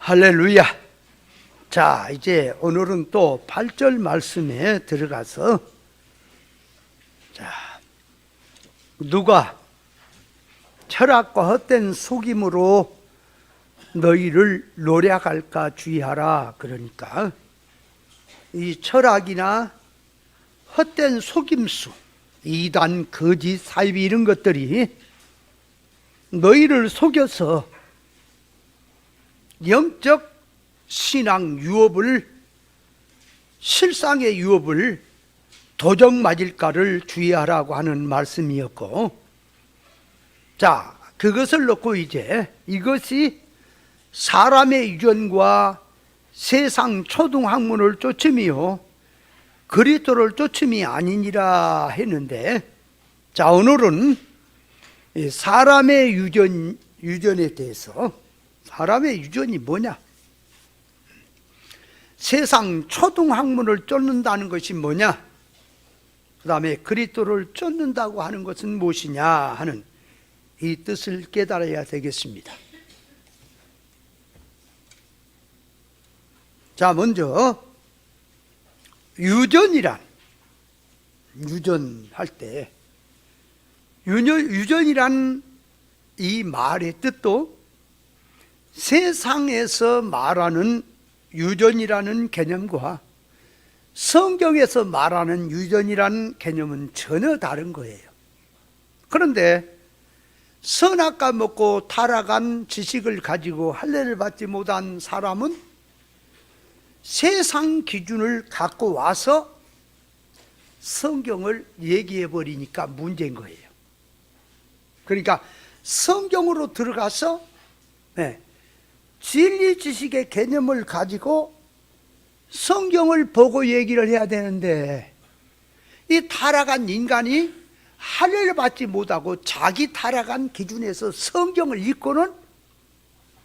할렐루야. 자, 이제 오늘은 또 8절 말씀에 들어가서, 자, 누가 철학과 헛된 속임으로 너희를 노략할까 주의하라. 그러니까 이 철학이나 헛된 속임수, 이단, 거짓, 사이비 이런 것들이 너희를 속여서 영적 신앙 유업을, 실상의 유업을 도적 맞을까를 주의하라고 하는 말씀이었고, 자, 그것을 놓고 이제 이것이 사람의 유전과 세상 초등학문을 쫓음이요 그리스도를 쫓음이 아니니라 했는데, 자, 오늘은 사람의 유전에 대해서, 사람의 유전이 뭐냐? 세상 초등학문을 쫓는다는 것이 뭐냐? 그 다음에 그리스도를 쫓는다고 하는 것은 무엇이냐 하는 이 뜻을 깨달아야 되겠습니다. 자, 먼저 유전이란, 유전할 때 유전이란 이 말의 뜻도 세상에서 말하는 유전이라는 개념과 성경에서 말하는 유전이라는 개념은 전혀 다른 거예요. 그런데 선악과 먹고 타락한 지식을 가지고 할례를 받지 못한 사람은 세상 기준을 갖고 와서 성경을 얘기해 버리니까 문제인 거예요. 그러니까 성경으로 들어가서 진리 지식의 개념을 가지고 성경을 보고 얘기를 해야 되는데, 이 타락한 인간이 할례를 받지 못하고 자기 타락한 기준에서 성경을 읽고는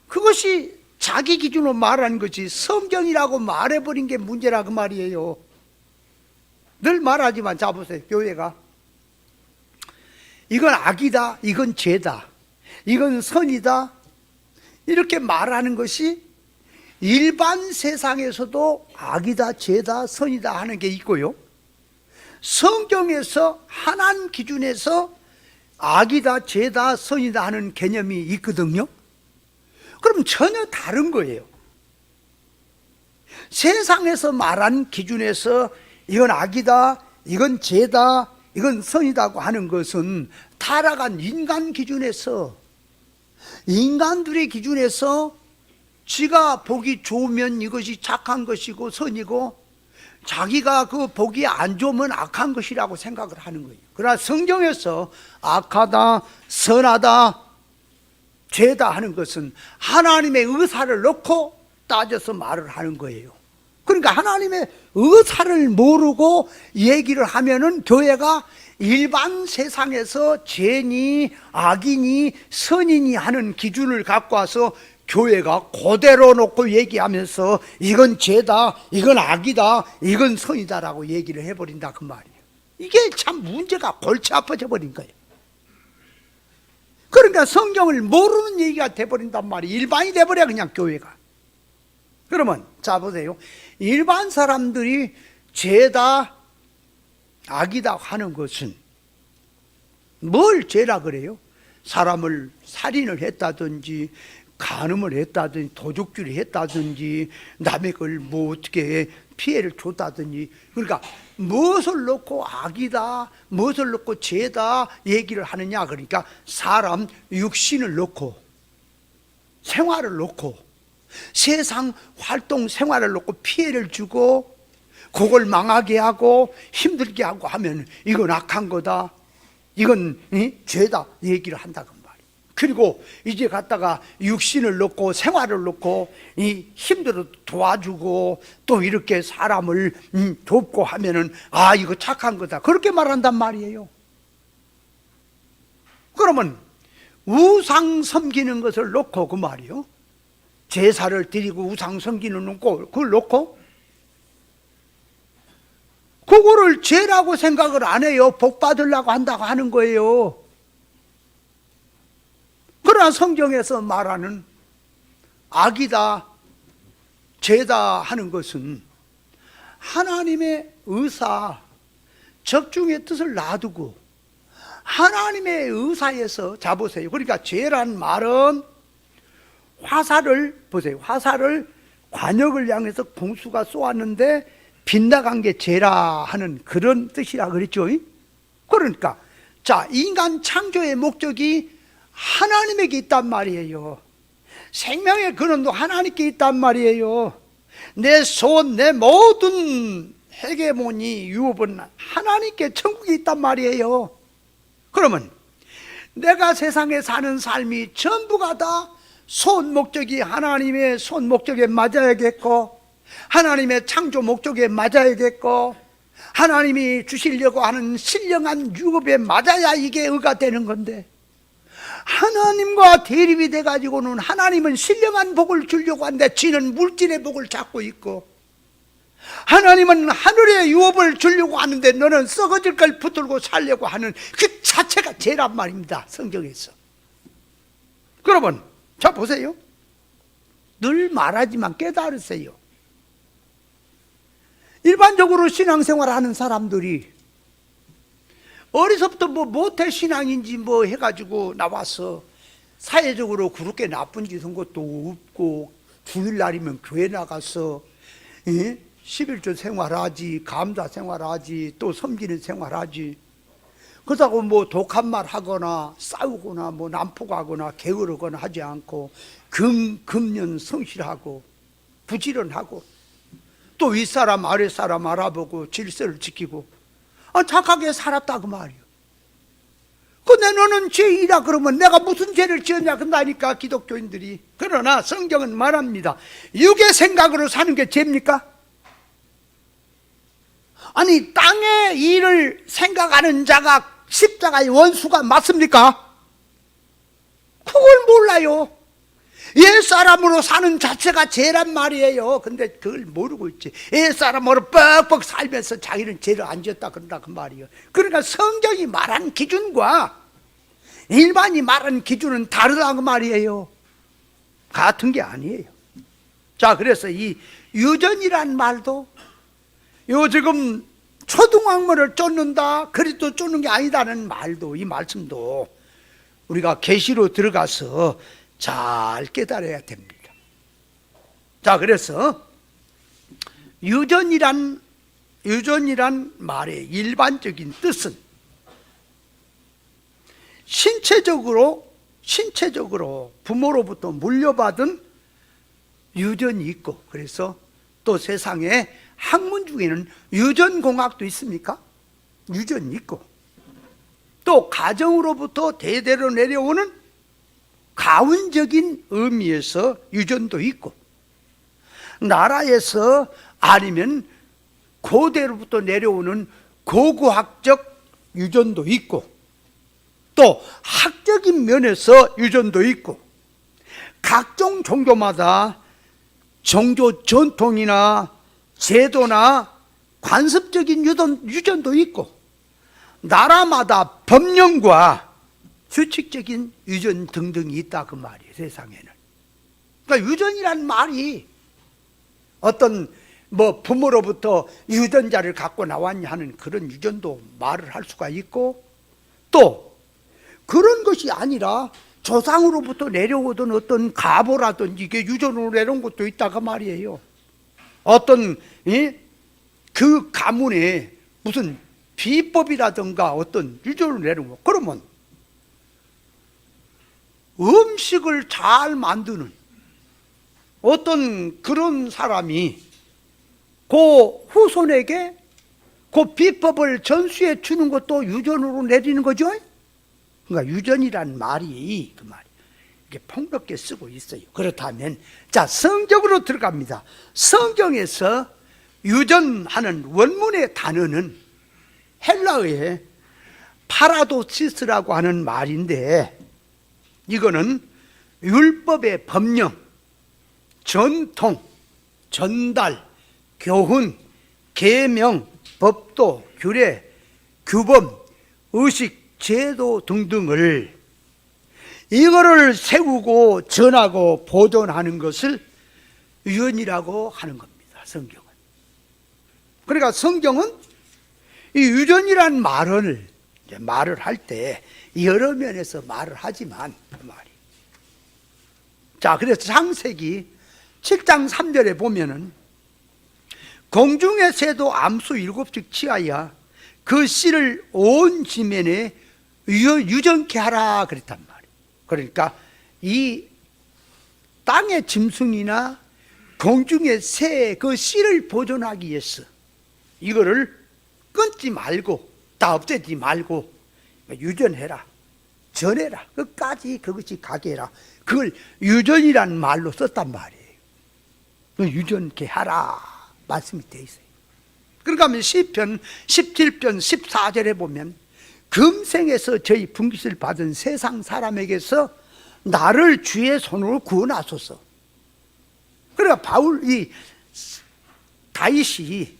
그것이 자기 기준으로 말하는 것이 성경이라고 말해버린 게 문제라 그 말이에요. 늘 말하지만, 자 보세요. 교회가 이건 악이다, 이건 죄다, 이건 선이다, 이렇게 말하는 것이 일반 세상에서도 악이다, 죄다, 선이다 하는 게 있고요, 성경에서 하나님 기준에서 악이다, 죄다, 선이다 하는 개념이 있거든요. 그럼 전혀 다른 거예요. 세상에서 말한 기준에서 이건 악이다, 이건 죄다, 이건 선이다고 하는 것은 타락한 인간 기준에서, 인간들의 기준에서 지가 보기 좋으면 이것이 착한 것이고 선이고, 자기가 그 보기 안 좋으면 악한 것이라고 생각을 하는 거예요. 그러나 성경에서 악하다, 선하다, 죄다 하는 것은 하나님의 의사를 놓고 따져서 말을 하는 거예요. 그러니까 하나님의 의사를 모르고 얘기를 하면은 교회가 일반 세상에서 죄니 악이니 선이니 하는 기준을 갖고 와서 교회가 그대로 놓고 얘기하면서 이건 죄다, 이건 악이다, 이건 선이다라고 얘기를 해버린다 그 말이에요. 이게 참 문제가 골치 아파져 버린 거예요. 그러니까 성경을 모르는 얘기가 돼버린단 말이에요. 일반이 돼버려 그냥 교회가. 그러면 자 보세요. 일반 사람들이 죄다 악이다 하는 것은 뭘 죄라 그래요? 사람을 살인을 했다든지, 간음을 했다든지, 도둑질을 했다든지, 남의 걸 뭐 어떻게 피해를 줬다든지, 그러니까 무엇을 놓고 악이다, 무엇을 놓고 죄다 얘기를 하느냐. 그러니까 사람 육신을 놓고, 생활을 놓고, 세상 활동 생활을 놓고 피해를 주고 그걸 망하게 하고 힘들게 하고 하면 이건 악한 거다, 이건 죄다 얘기를 한다고 말이에요. 그리고 이제 갖다가 육신을 놓고 생활을 놓고 이 힘들어 도와주고 또 이렇게 사람을 돕고 하면은 아 이거 착한 거다 그렇게 말한단 말이에요. 그러면 우상 섬기는 것을 놓고 그 말이요, 제사를 드리고 우상 섬기는 거 그걸 놓고 그거를 죄라고 생각을 안 해요. 복 받으려고 한다고 하는 거예요. 그러나 성경에서 말하는 악이다, 제다 하는 것은 하나님의 의사, 적중의 뜻을 놔두고 하나님의 의사에서, 자 보세요. 그러니까 죄란 말은 화살을 보세요. 화살을 관역을 향해서 공수가 쏘았는데 빗나간 게 죄라 하는 그런 뜻이라 그랬죠. 그러니까 자, 인간 창조의 목적이 하나님에게 있단 말이에요. 생명의 근원도 하나님께 있단 말이에요. 내 손, 내 모든 헤게모니 유업은 하나님께 천국에 있단 말이에요. 그러면 내가 세상에 사는 삶이 전부가 다 손 목적이 하나님의 손 목적에 맞아야겠고, 하나님의 창조 목적에 맞아야겠고, 하나님이 주시려고 하는 신령한 유업에 맞아야 이게 의가 되는 건데, 하나님과 대립이 돼가지고는 하나님은 신령한 복을 주려고 하는데 지는 물질의 복을 찾고 있고, 하나님은 하늘의 유업을 주려고 하는데 너는 썩어질 걸 붙들고 살려고 하는 그 자체가 죄란 말입니다, 성경에서. 그러면 자 보세요. 늘 말하지만 깨달으세요. 일반적으로 신앙생활 하는 사람들이 어려서부터 뭐 모태 신앙인지 뭐 해가지고 나와서 사회적으로 그렇게 나쁜 짓 한 것도 없고, 주일날이면 교회 나가서 11조 생활하지, 감사 생활하지, 또 섬기는 생활하지. 그렇다고 뭐 독한 말 하거나 싸우거나 뭐 난폭하거나 게으르거나 하지 않고 금년 성실하고 부지런하고 또 윗사람 아랫사람 알아보고 질서를 지키고 착하게 살았다 그 말이요. 근데 너는 죄이라 그러면 내가 무슨 죄를 지었냐 그런다니까 기독교인들이. 그러나 성경은 말합니다. 육의 생각으로 사는 게 죄입니까? 아니, 땅의 일을 생각하는 자가 십자가의 원수가 맞습니까? 그걸 몰라요. 옛사람으로 사는 자체가 죄란 말이에요. 근데 그걸 모르고 있지. 옛사람으로 뻑뻑 살면서 자기는 죄를 안 지었다 그런다 그 말이에요. 그러니까 성경이 말한 기준과 일반이 말한 기준은 다르다 그 말이에요. 같은 게 아니에요. 자, 그래서 이 유전이란 말도 요 지금 초등학문을 쫓는다, 그리스도 쫓는 게 아니다는 말도, 이 말씀도 우리가 계시로 들어가서 잘 깨달아야 됩니다. 자, 그래서 유전이란 말의 일반적인 뜻은 신체적으로 부모로부터 물려받은 유전이 있고, 그래서 또 세상에 학문 중에는 유전공학도 있습니까? 유전이 있고, 또 가정으로부터 대대로 내려오는 가문적인 의미에서 유전도 있고, 나라에서 아니면 고대로부터 내려오는 고고학적 유전도 있고, 또 학적인 면에서 유전도 있고, 각종 종교마다 종교 전통이나 제도나 관습적인 유전도 있고, 나라마다 법령과 규칙적인 유전 등등이 있다 그 말이에요, 세상에는. 그러니까 유전이란 말이 어떤 뭐 부모로부터 유전자를 갖고 나왔냐 하는 그런 유전도 말을 할 수가 있고, 또 그런 것이 아니라 조상으로부터 내려오던 어떤 가보라든지 이게 유전으로 내려온 것도 있다 그 말이에요. 어떤 그 가문에 무슨 비법이라든가 어떤 유전으로 내려온 거. 그러면 음식을 잘 만드는 어떤 그런 사람이 그 후손에게 그 비법을 전수해 주는 것도 유전으로 내리는 거죠. 그러니까 유전이란 말이 그 말이 이게 폭넓게 쓰고 있어요. 그렇다면 자, 성경으로 들어갑니다. 성경에서 유전하는 원문의 단어는 헬라어의 파라도시스라고 하는 말인데, 이거는 율법의 법령, 전통, 전달, 교훈, 계명, 법도, 규례, 규범, 의식, 제도 등등을 이거를 세우고 전하고 보존하는 것을 유전이라고 하는 겁니다. 성경은. 그러니까 성경은 이 유전이란 말을 할 때 여러 면에서 말을 하지만 그 말이. 자, 그래서 창세기 7장 3절에 보면은 공중의 새도 암수 7씩 취하여 그 씨를 온 지면에 유전케 하라 그랬단 말이에요. 그러니까 이 땅의 짐승이나 공중의 새의 그 씨를 보존하기 위해서 이거를 끊지 말고 다 없애지 말고 유전해라, 전해라, 끝까지 그것이 가게 해라. 그걸 유전이라는 말로 썼단 말이에요. 유전케 하라 말씀이 되어 있어요. 그러니까 시편 17편 14절에 보면 금생에서 저희 분깃을 받은 세상 사람에게서 나를 주의 손으로 구원하소서. 그러니까 다윗이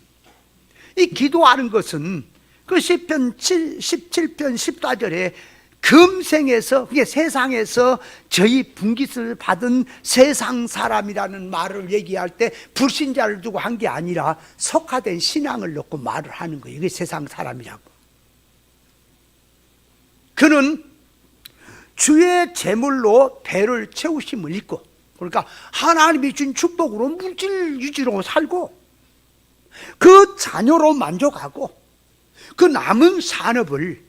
이 기도하는 것은 그 시편 17편 14절에 금생에서, 그게 세상에서 저희 분깃을 받은 세상 사람이라는 말을 얘기할 때 불신자를 두고 한 게 아니라 속화된 신앙을 넣고 말을 하는 거예요. 이게 세상 사람이라고. 그는 주의 제물로 배를 채우심을 잊고, 그러니까 하나님이 준 축복으로 물질 유지로 살고 그 자녀로 만족하고 그 남은 산업을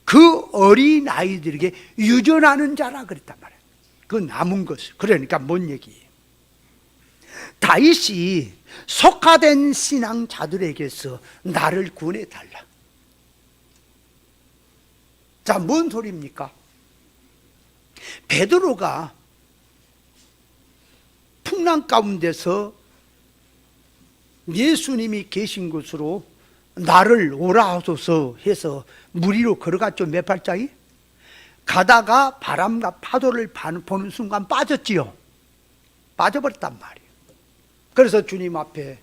그 어린 아이들에게 유전하는 자라 그랬단 말이에요. 그 남은 것을. 그러니까 뭔 얘기예요? 다윗이 속화된 신앙자들에게서 나를 구원해 달라. 자, 뭔 소리입니까? 베드로가 풍랑 가운데서 예수님이 계신 곳으로 나를 오라 하소서 해서 물 위로 걸어갔죠. 몇 발짝이? 가다가 바람과 파도를 보는 순간 빠졌지요. 빠져버렸단 말이에요. 그래서 주님 앞에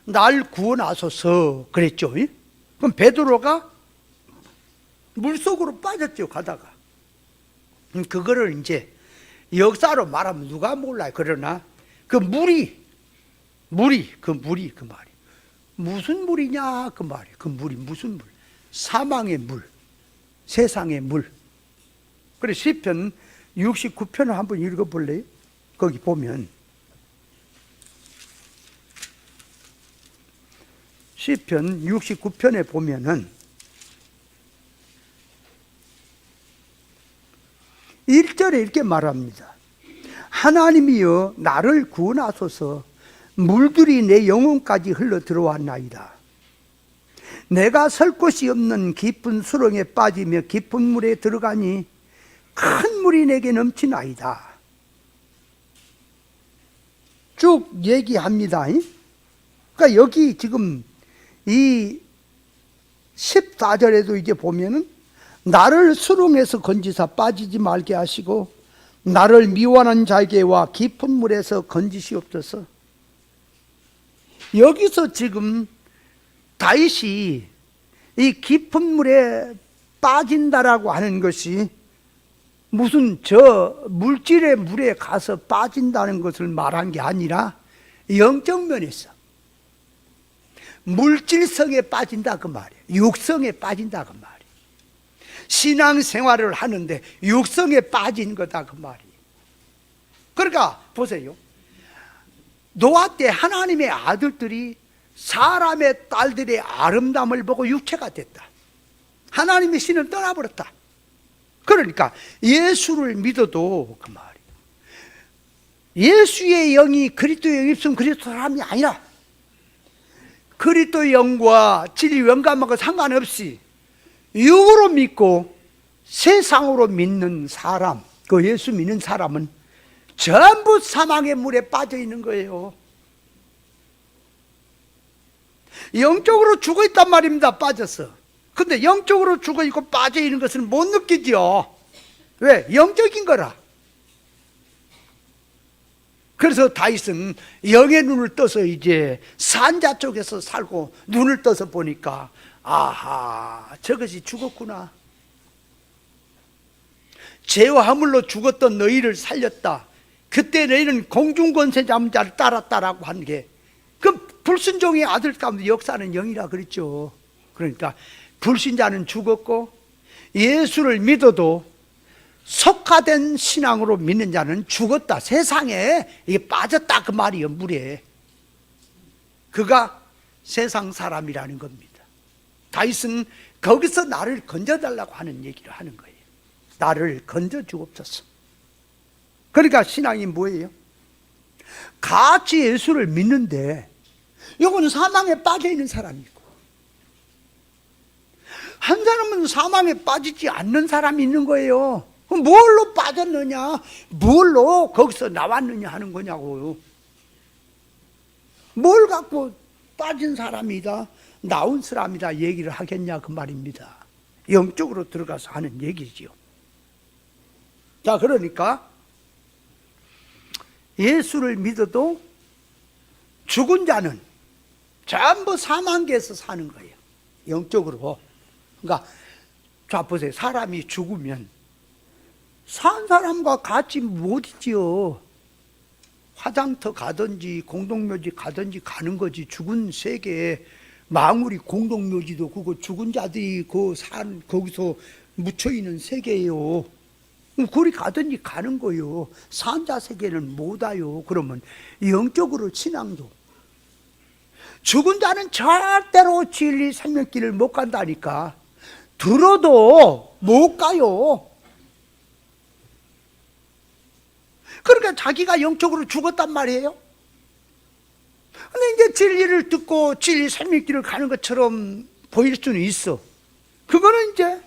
날 구원하소서 그랬죠. 그럼 베드로가 물속으로 빠졌죠. 가다가. 그거를 이제 역사로 말하면 누가 몰라요. 그러나 그 물이 그 말이 무슨 물이냐 그 말이. 그 물이 무슨 물? 사망의 물, 세상의 물. 그래 시편 69편을 한번 읽어볼래요? 거기 보면 시편 69편에 보면은 1절에 이렇게 말합니다. 하나님이여 나를 구원하소서. 물들이 내 영혼까지 흘러 들어왔나이다. 내가 설 곳이 없는 깊은 수렁에 빠지며 깊은 물에 들어가니 큰 물이 내게 넘치나이다. 쭉 얘기합니다. 그러니까 여기 지금 이 14절에도 이제 보면은 나를 수렁에서 건지사 빠지지 말게 하시고 나를 미워하는 자에게와 깊은 물에서 건지시옵소서. 여기서 지금 다윗이 이 깊은 물에 빠진다라고 하는 것이 무슨 저 물질의 물에 가서 빠진다는 것을 말한 게 아니라 영적 면에서 물질성에 빠진다 그 말이에요. 육성에 빠진다 그 말이에요. 신앙생활을 하는데 육성에 빠진 거다 그 말이에요. 그러니까 보세요. 노아 때 하나님의 아들들이 사람의 딸들의 아름다움을 보고 육체가 됐다. 하나님의 신을 떠나버렸다. 그러니까 예수를 믿어도 그 말이에요. 예수의 영이 그리스도의 영이 있으면 그리스도 사람이 아니라 그리스도의 영과 진리 영감하고 상관없이 육으로 믿고 세상으로 믿는 사람, 그 예수 믿는 사람은 전부 사망의 물에 빠져 있는 거예요. 영적으로 죽어 있단 말입니다. 빠져서. 근데 영적으로 죽어 있고 빠져 있는 것은 못 느끼죠. 왜? 영적인 거라. 그래서 다윗은 영의 눈을 떠서 이제 산자 쪽에서 살고 눈을 떠서 보니까 아하, 저것이 죽었구나. 죄와 허물로 죽었던 너희를 살렸다. 그때 너희는 공중권세 잡은 자를 따랐다라고 한 게, 그 불순종의 아들 가운데 역사는 영이라 그랬죠. 그러니까 불신자는 죽었고 예수를 믿어도 속화된 신앙으로 믿는 자는 죽었다. 세상에 이게 빠졌다 그 말이에요. 물에. 그가 세상 사람이라는 겁니다. 다윗은 거기서 나를 건져달라고 하는 얘기를 하는 거예요. 나를 건져 주옵소서. 그러니까 신앙이 뭐예요? 같이 예수를 믿는데 이거는 사망에 빠져 있는 사람이고, 한 사람은 사망에 빠지지 않는 사람이 있는 거예요. 뭘로 빠졌느냐, 뭘로 거기서 나왔느냐 하는 거냐고요. 뭘 갖고 빠진 사람이다, 나온 사람이다 얘기를 하겠냐 그 말입니다. 영적으로 들어가서 하는 얘기지요. 자, 그러니까 예수를 믿어도 죽은 자는 전부 사망계에서 사는 거예요. 영적으로. 그러니까 자 보세요. 사람이 죽으면 산 사람과 같이 못 있지요. 화장터 가든지 공동묘지 가든지 가는 거지. 죽은 세계에 망우리 공동묘지도 그거 죽은 자들이 그 산 거기서 묻혀 있는 세계예요. 그리 가든지 가는 거요. 산자 세계는 못 와요. 그러면 영적으로 신앙도 죽은 자는 절대로 진리 생명길을 못 간다니까. 들어도 못 가요. 그러니까 자기가 영적으로 죽었단 말이에요. 근데 이제 진리를 듣고 진리 생명길을 가는 것처럼 보일 수는 있어. 그거는 이제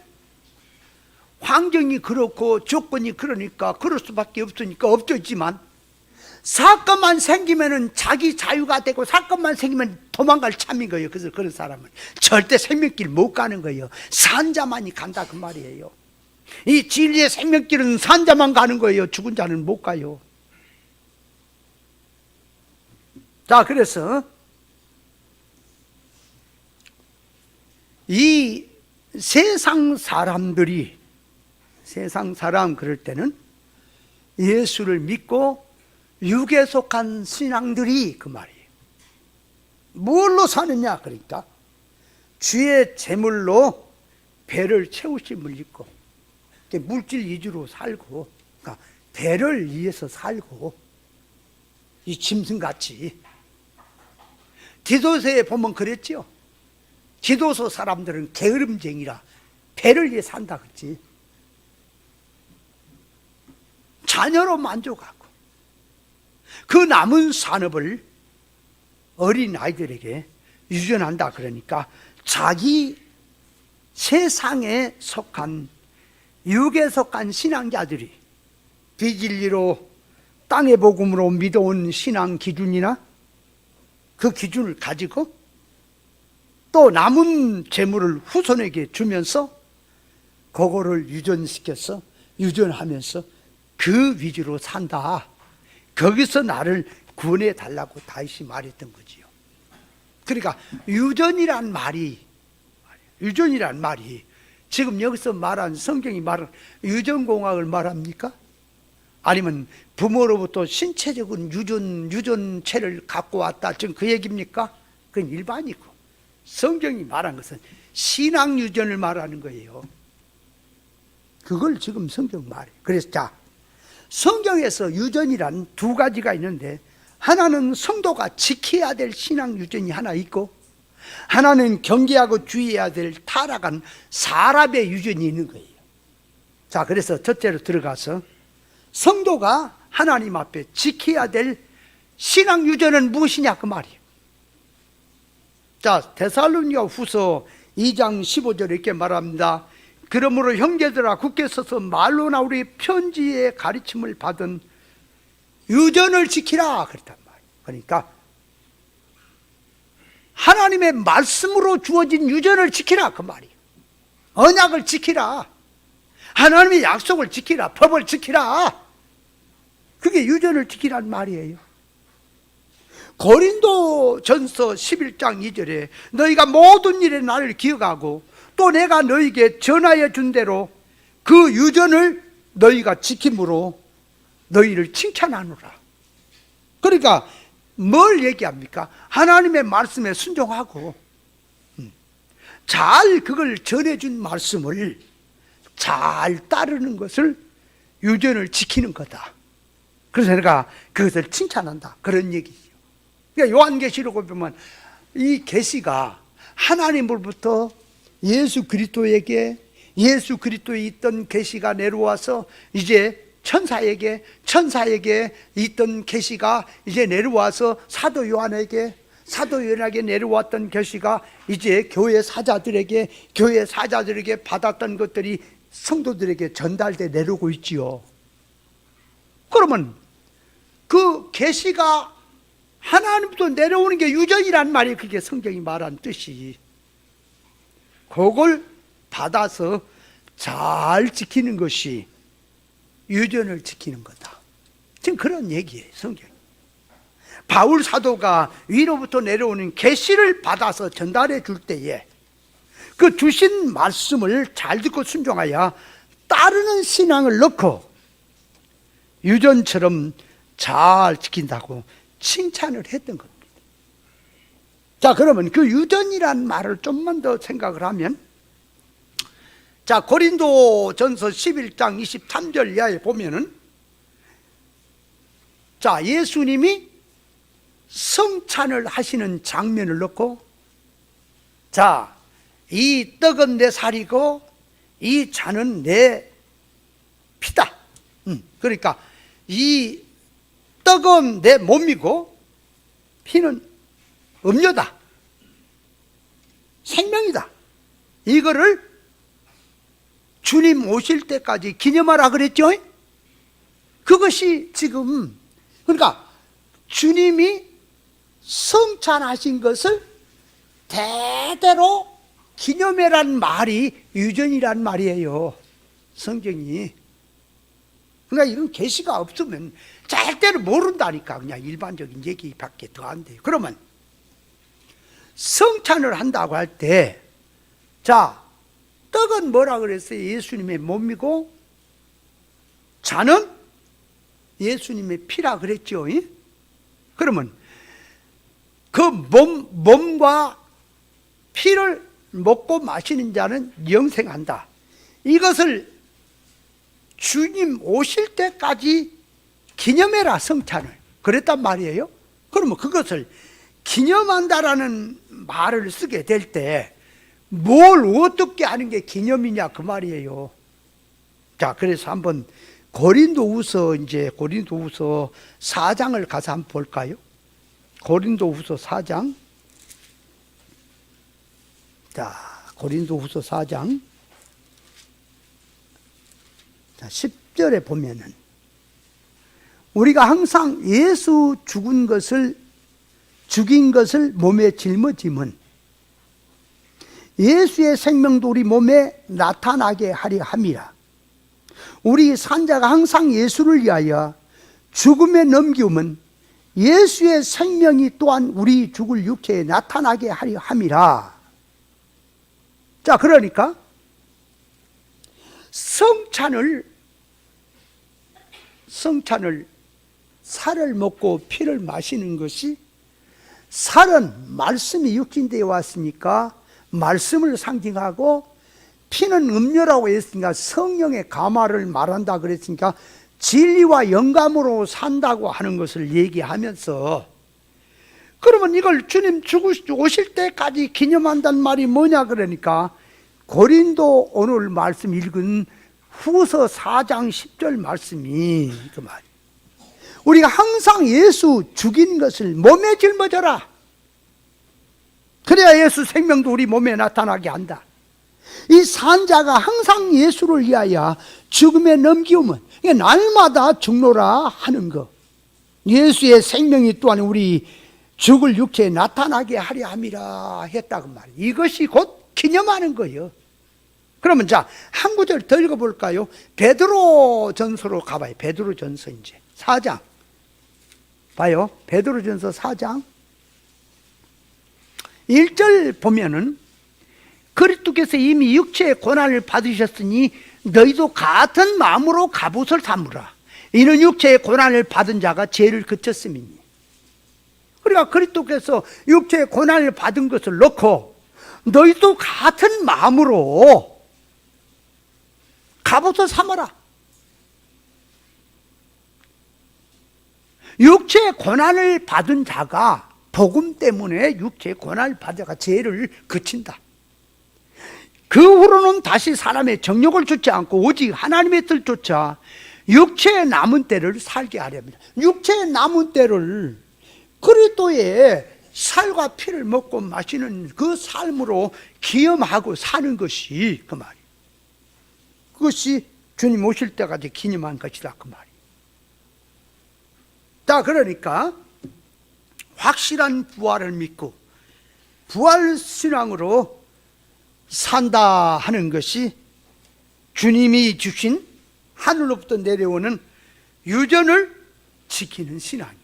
환경이 그렇고 조건이 그러니까 그럴 수밖에 없으니까 없겠지만, 사건만 생기면은 자기 자유가 되고 사건만 생기면 도망갈 참인 거예요. 그래서 그런 사람은 절대 생명길 못 가는 거예요. 산자만이 간다 그 말이에요. 이 진리의 생명길은 산자만 가는 거예요. 죽은 자는 못 가요. 자, 그래서 이 세상 사람들이, 세상 사람 그럴 때는 예수를 믿고 육에 속한 신앙들이 그 말이에요. 뭘로 사느냐? 그러니까 주의 재물로 배를 채우심을 입고 물질 위주로 살고, 그러니까 배를 위해서 살고, 이 짐승같이. 디도서에 보면 그랬죠. 디도서 사람들은 게으름쟁이라 배를 위해 산다 그랬지. 자녀로 만족하고 그 남은 산업을 어린 아이들에게 유전한다. 그러니까 자기 세상에 속한 육에 속한 신앙자들이 비진리로 땅의 복음으로 믿어온 신앙 기준이나 그 기준을 가지고 또 남은 재물을 후손에게 주면서 그거를 유전시켜서 유전하면서 그 위주로 산다. 거기서 나를 구원해 달라고 다윗이 말했던 거지요. 그러니까 유전이란 말이 지금 여기서 말한, 성경이 말한 유전공학을 말합니까? 아니면 부모로부터 신체적인 유전체를 갖고 왔다, 지금 그 얘기입니까? 그건 일반이고, 성경이 말한 것은 신앙 유전을 말하는 거예요. 그걸 지금 성경 말해요. 그래서 자, 성경에서 유전이란 두 가지가 있는데, 하나는 성도가 지켜야 될 신앙 유전이 하나 있고, 하나는 경계하고 주의해야 될 타락한 사람의 유전이 있는 거예요. 자, 그래서 첫째로 들어가서 성도가 하나님 앞에 지켜야 될 신앙 유전은 무엇이냐 그 말이에요. 자, 데살로니가 후서 2장 15절에 이렇게 말합니다. 그러므로 형제들아 굳게 서서 말로나 우리 편지의 가르침을 받은 유전을 지키라 그랬단 말이에요. 그러니까 하나님의 말씀으로 주어진 유전을 지키라 그 말이에요. 언약을 지키라, 하나님의 약속을 지키라, 법을 지키라. 그게 유전을 지키란 말이에요. 고린도 전서 11장 2절에 너희가 모든 일에 나를 기억하고 또 내가 너희에게 전하여 준 대로 그 유전을 너희가 지킴으로 너희를 칭찬하노라. 그러니까 뭘 얘기합니까? 하나님의 말씀에 순종하고 잘 그걸 전해준 말씀을 잘 따르는 것을 유전을 지키는 거다. 그래서 내가 그것을 칭찬한다. 그런 얘기죠. 그러니까 요한계시록을 보면 이 계시가 하나님으로부터 예수 그리스도에게, 예수 그리스도에 있던 계시가 내려와서 이제 천사에게 있던 계시가 이제 내려와서 사도 요한에게 내려왔던 계시가 이제 교회 사자들에게 받았던 것들이 성도들에게 전달돼 내려오고 있지요. 그러면 그 계시가 하나님부터 내려오는 게 유전이란 말이 그게 성경이 말한 뜻이, 그걸 받아서 잘 지키는 것이 유전을 지키는 거다. 지금 그런 얘기예요, 성경. 바울 사도가 위로부터 내려오는 계시를 받아서 전달해 줄 때에 그 주신 말씀을 잘 듣고 순종하여 따르는 신앙을 넣고 유전처럼 잘 지킨다고 칭찬을 했던 겁니다. 자, 그러면 그 유전이란 말을 좀만 더 생각을 하면, 자, 고린도전서 11장 23절 이하에 보면은, 자, 예수님이 성찬을 하시는 장면을 넣고, 자, 이 떡은 내 살이고 이 잔은 내 피다. 그러니까 이 떡은 내 몸이고 피는 음료다, 생명이다. 이거를 주님 오실 때까지 기념하라 그랬죠. 그것이 지금, 그러니까 주님이 성찬하신 것을 대대로 기념해란 말이 유전이란 말이에요, 성경이. 그러니까 이런 계시가 없으면 절대로 모른다니까. 그냥 일반적인 얘기밖에 더 안 돼요. 그러면 성찬을 한다고 할 때, 자, 떡은 뭐라 그랬어요? 예수님의 몸이고 잔은 예수님의 피라 그랬죠. 그러면 그 몸과 피를 먹고 마시는 자는 영생한다. 이것을 주님 오실 때까지 기념해라, 성찬을. 그랬단 말이에요. 그러면 그것을 기념한다라는 말을 쓰게 될 때 뭘 어떻게 하는 게 기념이냐 그 말이에요. 자, 그래서 한번 고린도후서 4장을 가서 한번 볼까요? 고린도후서 4장. 자, 고린도후서 4장. 자, 10절에 보면은, 우리가 항상 예수 죽인 것을 몸에 짊어짐은 예수의 생명도 우리 몸에 나타나게 하려 함이라. 우리 산자가 항상 예수를 위하여 죽음에 넘기움은 예수의 생명이 또한 우리 죽을 육체에 나타나게 하려 함이라. 자, 그러니까 성찬을 살을 먹고 피를 마시는 것이, 살은 말씀이 육신되어 왔으니까 말씀을 상징하고, 피는 음료라고 했으니까 성령의 감화를 말한다 그랬으니까 진리와 영감으로 산다고 하는 것을 얘기하면서, 그러면 이걸 주님 오실 때까지 기념한다는 말이 뭐냐 그러니까, 고린도 오늘 말씀 읽은 후서 4장 10절 말씀이 그 말이에요. 우리가 항상 예수 죽인 것을 몸에 짊어져라. 그래야 예수 생명도 우리 몸에 나타나게 한다. 이 산자가 항상 예수를 위하여 죽음에 넘기우면, 날마다 죽노라 하는 것, 예수의 생명이 또한 우리 죽을 육체에 나타나게 하려 함이라 했다고 말이에요. 이것이 곧 기념하는 거예요. 그러면 자, 한 구절 더 읽어볼까요? 베드로전서로 가봐요. 베드로전서 이제 4장 봐요. 베드로전서 4장 1절 보면은, 그리스도께서 이미 육체의 고난을 받으셨으니 너희도 같은 마음으로 갑옷을 삼으라. 이는 육체의 고난을 받은 자가 죄를 그쳤음이니. 그러니까 그리스도께서 육체의 고난을 받은 것을 놓고 너희도 같은 마음으로 갑옷을 삼아라. 육체의 고난을 받은 자가 복음 때문에 육체의 고난을 받아가 죄를 그친다. 그 후로는 다시 사람의 정욕을 쫓지 않고 오직 하나님의 뜻을 쫓아 육체의 남은 때를 살게 하려 합니다. 육체의 남은 때를 그리스도의 살과 피를 먹고 마시는 그 삶으로 기념하고 사는 것이 그 말이에요. 그것이 주님 오실 때까지 기념한 것이다 그 말이에요. 자, 그러니까 확실한 부활을 믿고 부활 신앙으로 산다 하는 것이 주님이 주신 하늘로부터 내려오는 유전을 지키는 신앙이에요.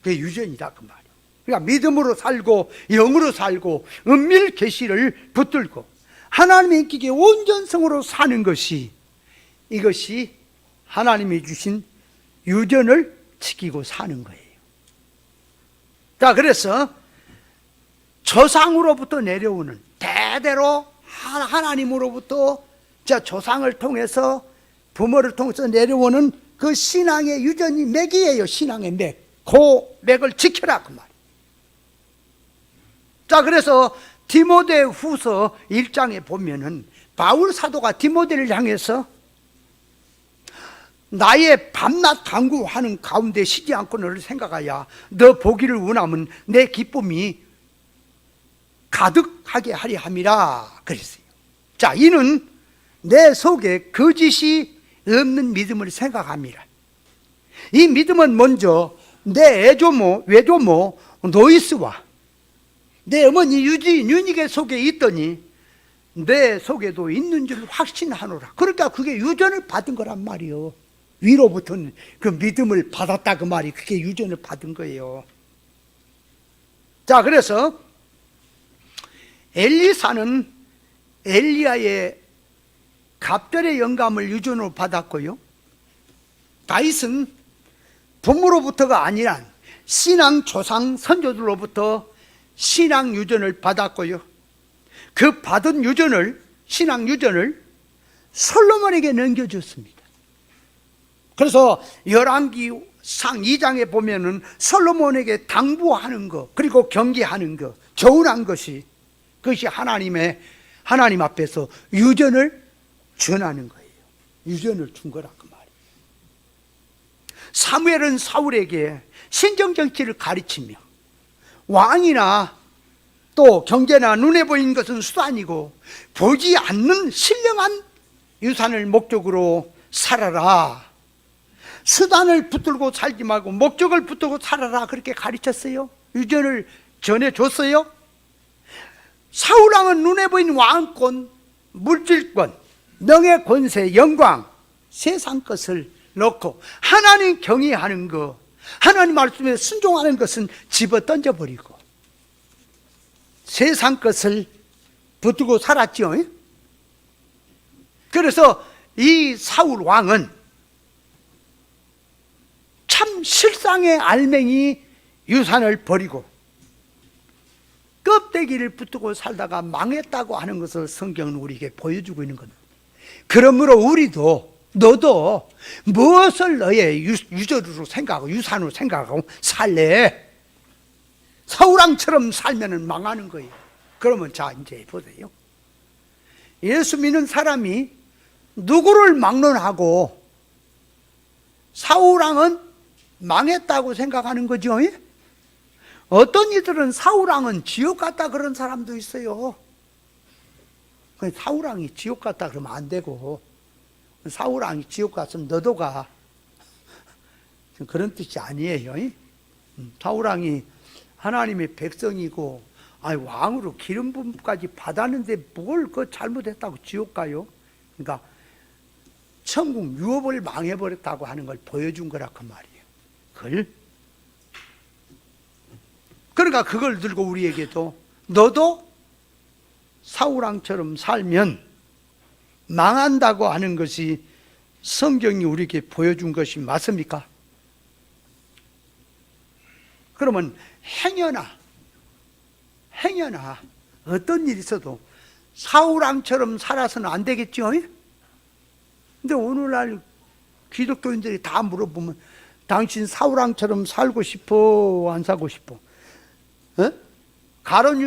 그게 유전이다 그 말이에요. 그러니까 믿음으로 살고 영으로 살고 은밀 계시를 붙들고 하나님의 인격의 온전성으로 사는 것이, 이것이 하나님이 주신 유전을 지키고 사는 거예요. 자, 그래서 조상으로부터 내려오는, 대대로 하나님으로부터 조상을 통해서 부모를 통해서 내려오는 그 신앙의 유전이 맥이에요. 신앙의 맥. 그 맥을 지켜라 그 말이에요. 자, 그래서 디모데 후서 1장에 보면은 바울 사도가 디모데를 향해서 나의 밤낮 간구하는 가운데 쉬지 않고 너를 생각하여 너 보기를 원하면 내 기쁨이 가득하게 하려 함이라 그랬어요. 자, 이는 내 속에 거짓이 없는 믿음을 생각합니다. 이 믿음은 먼저 내 애조모 외조모 노이스와 내 어머니 윤희계 속에 있더니 내 속에도 있는 줄 확신하노라. 그러니까 그게 유전을 받은 거란 말이요. 위로부터는 그 믿음을 받았다 그 말이, 그게 유전을 받은 거예요. 자, 그래서 엘리사는 엘리야의 갑절의 영감을 유전으로 받았고요. 다윗은 부모로부터가 아니라 신앙 조상 선조들로부터 신앙 유전을 받았고요. 그 받은 유전을, 신앙 유전을 솔로몬에게 넘겨줬습니다. 그래서 열왕기상 2장에 보면은 솔로몬에게 당부하는 거, 그리고 경계하는 거, 조언한 것이, 그것이 하나님 앞에서 유전을 전하는 거예요. 유전을 준 거라 그 말이에요. 사무엘은 사울에게 신정 정치를 가르치며 왕이나 또 경제나 눈에 보이는 것은 수단이고 보지 않는 신령한 유산을 목적으로 살아라. 수단을 붙들고 살지 말고 목적을 붙들고 살아라, 그렇게 가르쳤어요. 유전을 전해줬어요. 사울왕은 눈에 보이는 왕권, 물질권, 명예, 권세, 영광, 세상 것을 놓고 하나님 경외하는 것, 하나님 말씀에 순종하는 것은 집어 던져버리고 세상 것을 붙들고 살았죠. 그래서 이 사울 왕은 참 실상의 알맹이 유산을 버리고 껍데기를 붙들고 살다가 망했다고 하는 것을 성경은 우리에게 보여주고 있는 겁니다. 그러므로 우리도, 너도 무엇을 너의 유전으로 생각하고 유산으로 생각하고 살래? 사울왕처럼 살면은 망하는 거예요. 그러면 자, 이제 보세요. 예수 믿는 사람이 누구를 막론하고 사울왕은 망했다고 생각하는 거죠. 어떤 이들은 사울왕은 지옥 갔다 그런 사람도 있어요. 사울왕이 지옥 갔다 그러면 안 되고, 사울왕이 지옥 갔으면 너도 가, 그런 뜻이 아니에요. 사울왕이 하나님의 백성이고 왕으로 기름 부음까지 받았는데 뭘 그 잘못했다고 지옥 가요? 그러니까 천국 유업을 망해버렸다고 하는 걸 보여준 거라 그 말이에요. 그러니까 그걸 들고 우리에게도 너도 사울왕처럼 살면 망한다고 하는 것이 성경이 우리에게 보여준 것이 맞습니까? 그러면 행여나 어떤 일이 있어도 사울왕처럼 살아서는 안 되겠죠? 근데 오늘날 기독교인들이 다 물어보면 당신 사울왕처럼 살고 싶어? 안 살고 싶어? 가룟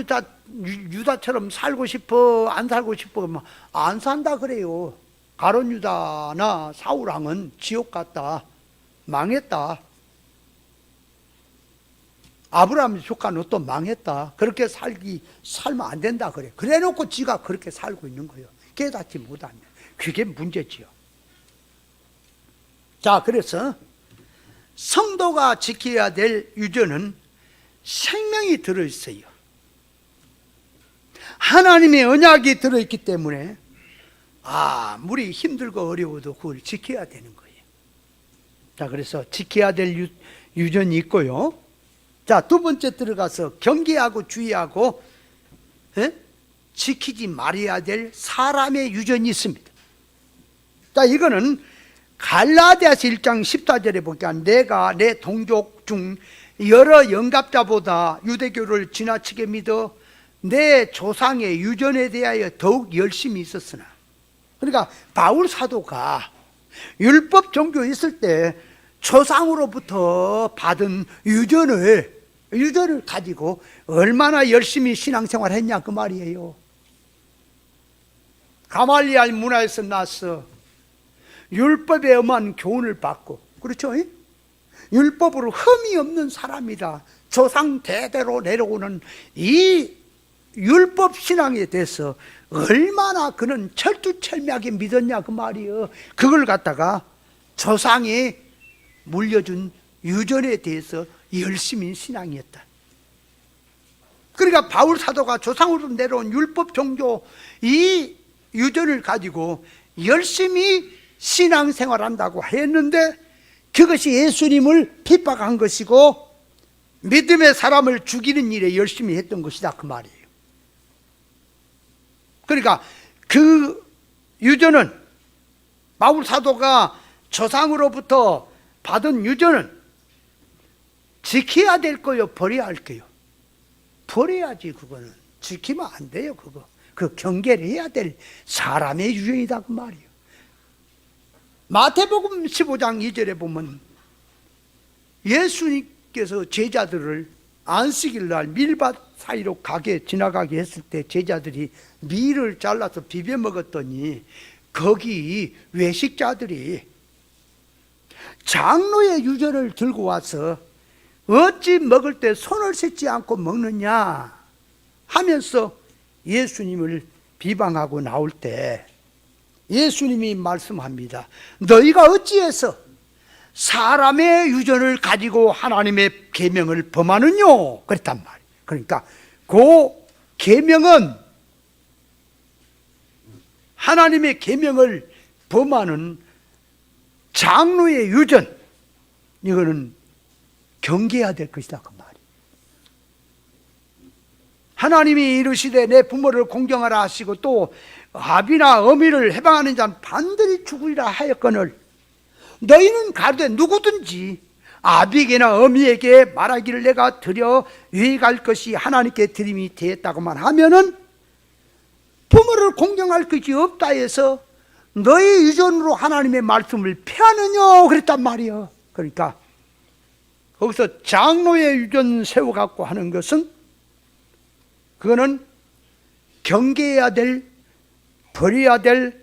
유다처럼 살고 싶어? 안 살고 싶어? 안 산다 그래요. 가룟 유다나 사울왕은 지옥 갔다, 망했다. 아브라함 조카 롯도 망했다. 그렇게 살면 안 된다 그래. 그래놓고 지가 그렇게 살고 있는 거예요. 깨닫지 못하면. 그게 문제지요. 자, 그래서 성도가 지켜야 될 유전은 생명이 들어있어요. 하나님의 언약이 들어있기 때문에 아무리 힘들고 어려워도 그걸 지켜야 되는 거예요. 자, 그래서 지켜야 될 유전이 있고요. 자, 두 번째 들어가서 경계하고 주의하고 지키지 말아야 될 사람의 유전이 있습니다. 자, 이거는 갈라디아서 1장 14절에 보니까 내가 내 동족 중 여러 영갑자보다 유대교를 지나치게 믿어 내 조상의 유전에 대하여 더욱 열심히 있었으나, 그러니까 바울 사도가 율법 종교에 있을 때 조상으로부터 받은 유전을 가지고 얼마나 열심히 신앙생활을 했냐 그 말이에요. 가말리알 문화에서 나서 율법에 엄한 교훈을 받고, 그렇죠? 율법으로 흠이 없는 사람이다. 조상 대대로 내려오는 이 율법 신앙에 대해서 얼마나 그는 철두철미하게 믿었냐 그 말이에요. 그걸 갖다가 조상이 물려준 유전에 대해서 열심히 신앙이었다. 그러니까 바울 사도가 조상으로 내려온 율법 종교 이 유전을 가지고 열심히 신앙생활한다고 했는데 그것이 예수님을 핍박한 것이고 믿음의 사람을 죽이는 일에 열심히 했던 것이다 그 말이에요. 그러니까 그 유전은, 바울 사도가 조상으로부터 받은 유전은 지켜야 될 거요, 버려야 할 거요? 버려야지. 그거는 지키면 안 돼요. 그 경계를 해야 될 사람의 유전이다 그 말이에요. 마태복음 15장 2절에 보면 예수님께서 제자들을 안식일날 밀밭 사이로 지나가게 했을 때 제자들이 밀을 잘라서 비벼 먹었더니 거기 외식자들이 장로의 유전을 들고 와서 어찌 먹을 때 손을 씻지 않고 먹느냐 하면서 예수님을 비방하고 나올 때 예수님이 말씀합니다. 너희가 어찌해서 사람의 유전을 가지고 하나님의 계명을 범하느뇨? 그랬단 말이에요. 그러니까 그 계명은, 하나님의 계명을 범하는 장로의 유전, 이거는 경계해야 될 것이다 그 말이에요. 하나님이 이르시되 내 부모를 공경하라 하시고 또 아비나 어미를 해방하는 자는 반드시 죽으리라 하였거늘 너희는 가르되 누구든지 아비에게나 어미에게 말하기를 내가 드려 유익할 것이 하나님께 드림이 되었다고만 하면은 부모를 공경할 것이 없다 해서 너희 유전으로 하나님의 말씀을 폐하느냐 그랬단 말이에요. 그러니까 거기서 장로의 유전 세워갖고 하는 것은 그거는 경계해야 될, 버려야 될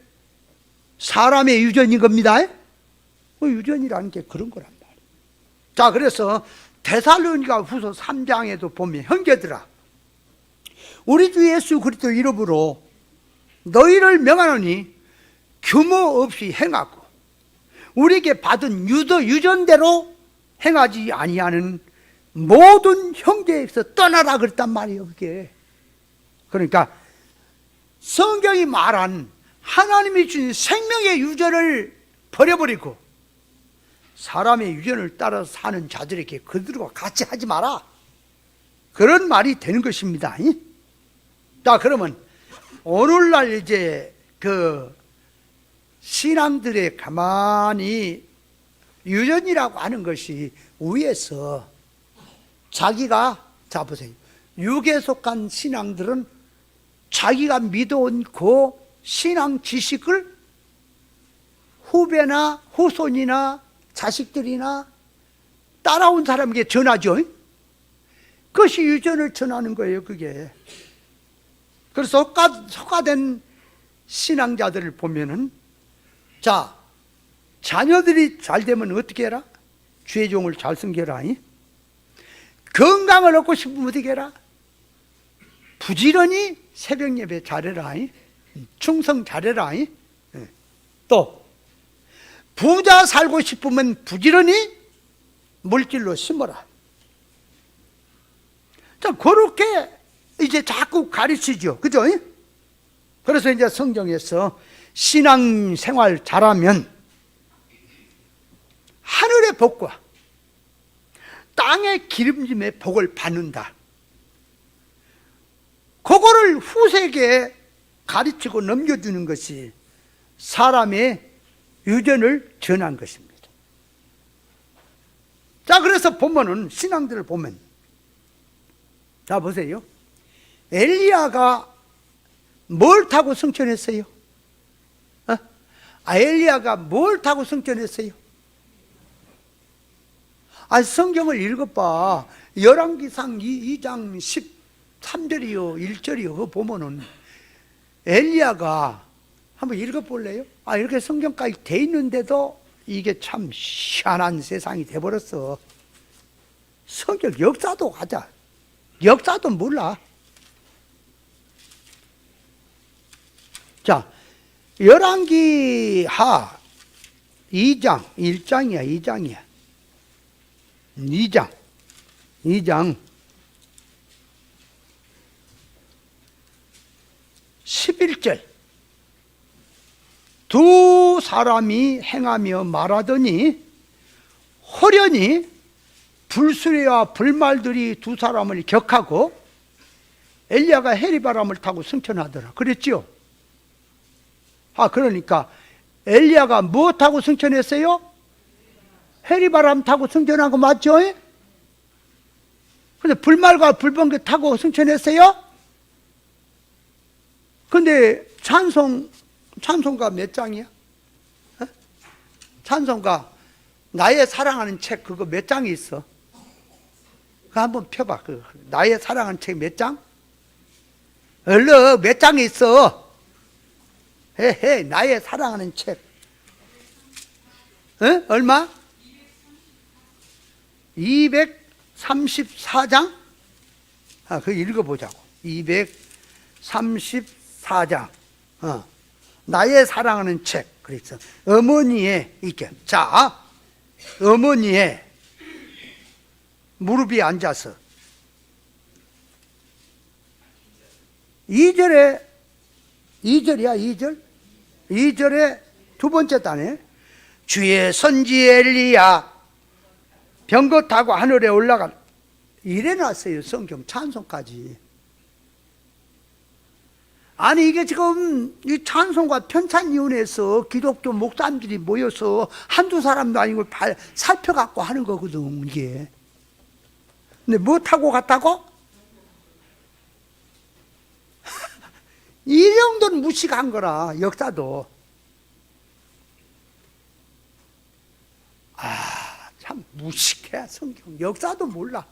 사람의 유전인 겁니다. 그 유전이라는 게 그런 거란 말이에요. 자, 그래서 데살로니가 후서 3장에도 보면 형제들아 우리 주 예수 그리스도 이름으로 너희를 명하노니 규모 없이 행하고 우리에게 받은 유전대로 행하지 아니하는 모든 형제에서 떠나라 그랬단 말이에요. 그게 그러니까 성경이 말한 하나님이 주신 생명의 유전을 버려버리고 사람의 유전을 따라서 사는 자들에게 그들과 같이 하지 마라, 그런 말이 되는 것입니다. 자, 그러면 오늘날 이제 신앙들의 가만히 유전이라고 하는 것이 위에서 자기가, 자 보세요, 육에 속한 신앙들은 자기가 믿어온 그 신앙 지식을 후배나 후손이나 자식들이나 따라온 사람에게 전하죠. 그것이 유전을 전하는 거예요, 그게. 그래서 속화된 신앙자들을 보면은, 자, 자녀들이 잘 되면 어떻게 해라? 죄종을 잘 섬겨라. 건강을 얻고 싶으면 어떻게 해라? 부지런히 새벽 예배 잘해라. 충성 잘해라. 또 부자 살고 싶으면 부지런히 물질로 심어라. 자, 그렇게 이제 자꾸 가르치죠. 그죠? 그래서 이제 성경에서 신앙생활 잘하면 하늘의 복과 땅의 기름짐의 복을 받는다. 그거를 후세에게 가르치고 넘겨주는 것이 사람의 유전을 전한 것입니다. 자, 그래서 보면은 신앙들을 보면, 자 보세요. 엘리야가 뭘 타고 승천했어요? 엘리야가 뭘 타고 승천했어요? 성경을 읽어봐. 열왕기상 2장 13절이요 1절이요 그거 보면은 엘리야가 한번 읽어볼래요? 이렇게 성경까지 돼 있는데도 이게 참 희한한 세상이 돼버렸어. 성경 역사도 가자. 역사도 몰라. 자, 열왕기하 2장 1장이야 2장이야 2장 11절 두 사람이 행하며 말하더니 호련히 불수레와 불말들이 두 사람을 격하고 엘리야가 해리바람을 타고 승천하더라. 그랬죠? 그러니까 엘리야가 뭐 타고 승천했어요? 해리바람 타고 승천한 거 맞죠? 근데 불말과 불번개 타고 승천했어요? 근데 찬송가 몇 장이야? 찬송가 나의 사랑하는 책 그거 몇 장이 있어? 그거 한번 펴봐. 나의 사랑하는 책 몇 장? 얼른 몇 장이 있어? 나의 사랑하는 책 얼마? 234장? 그거 읽어보자고. 234장. 나의 사랑하는 책. 그랬어. 어머니의, 이렇게. 자, 어머니의 무릎이 앉아서 2절이야, 2절? 2절의 두 번째 단에 주의 선지 엘리야 병거 타고 하늘에 올라간 이래놨어요. 성경 찬송까지. 이게 지금 이 찬송가 편찬위원회에서 기독교 목사님들이 모여서 한두 사람도 아니고 살펴갖고 하는 거거든, 이게. 근데 뭐 타고 갔다고? 이 정도는 무식한 거라, 역사도. 참 무식해, 성경. 역사도 몰라.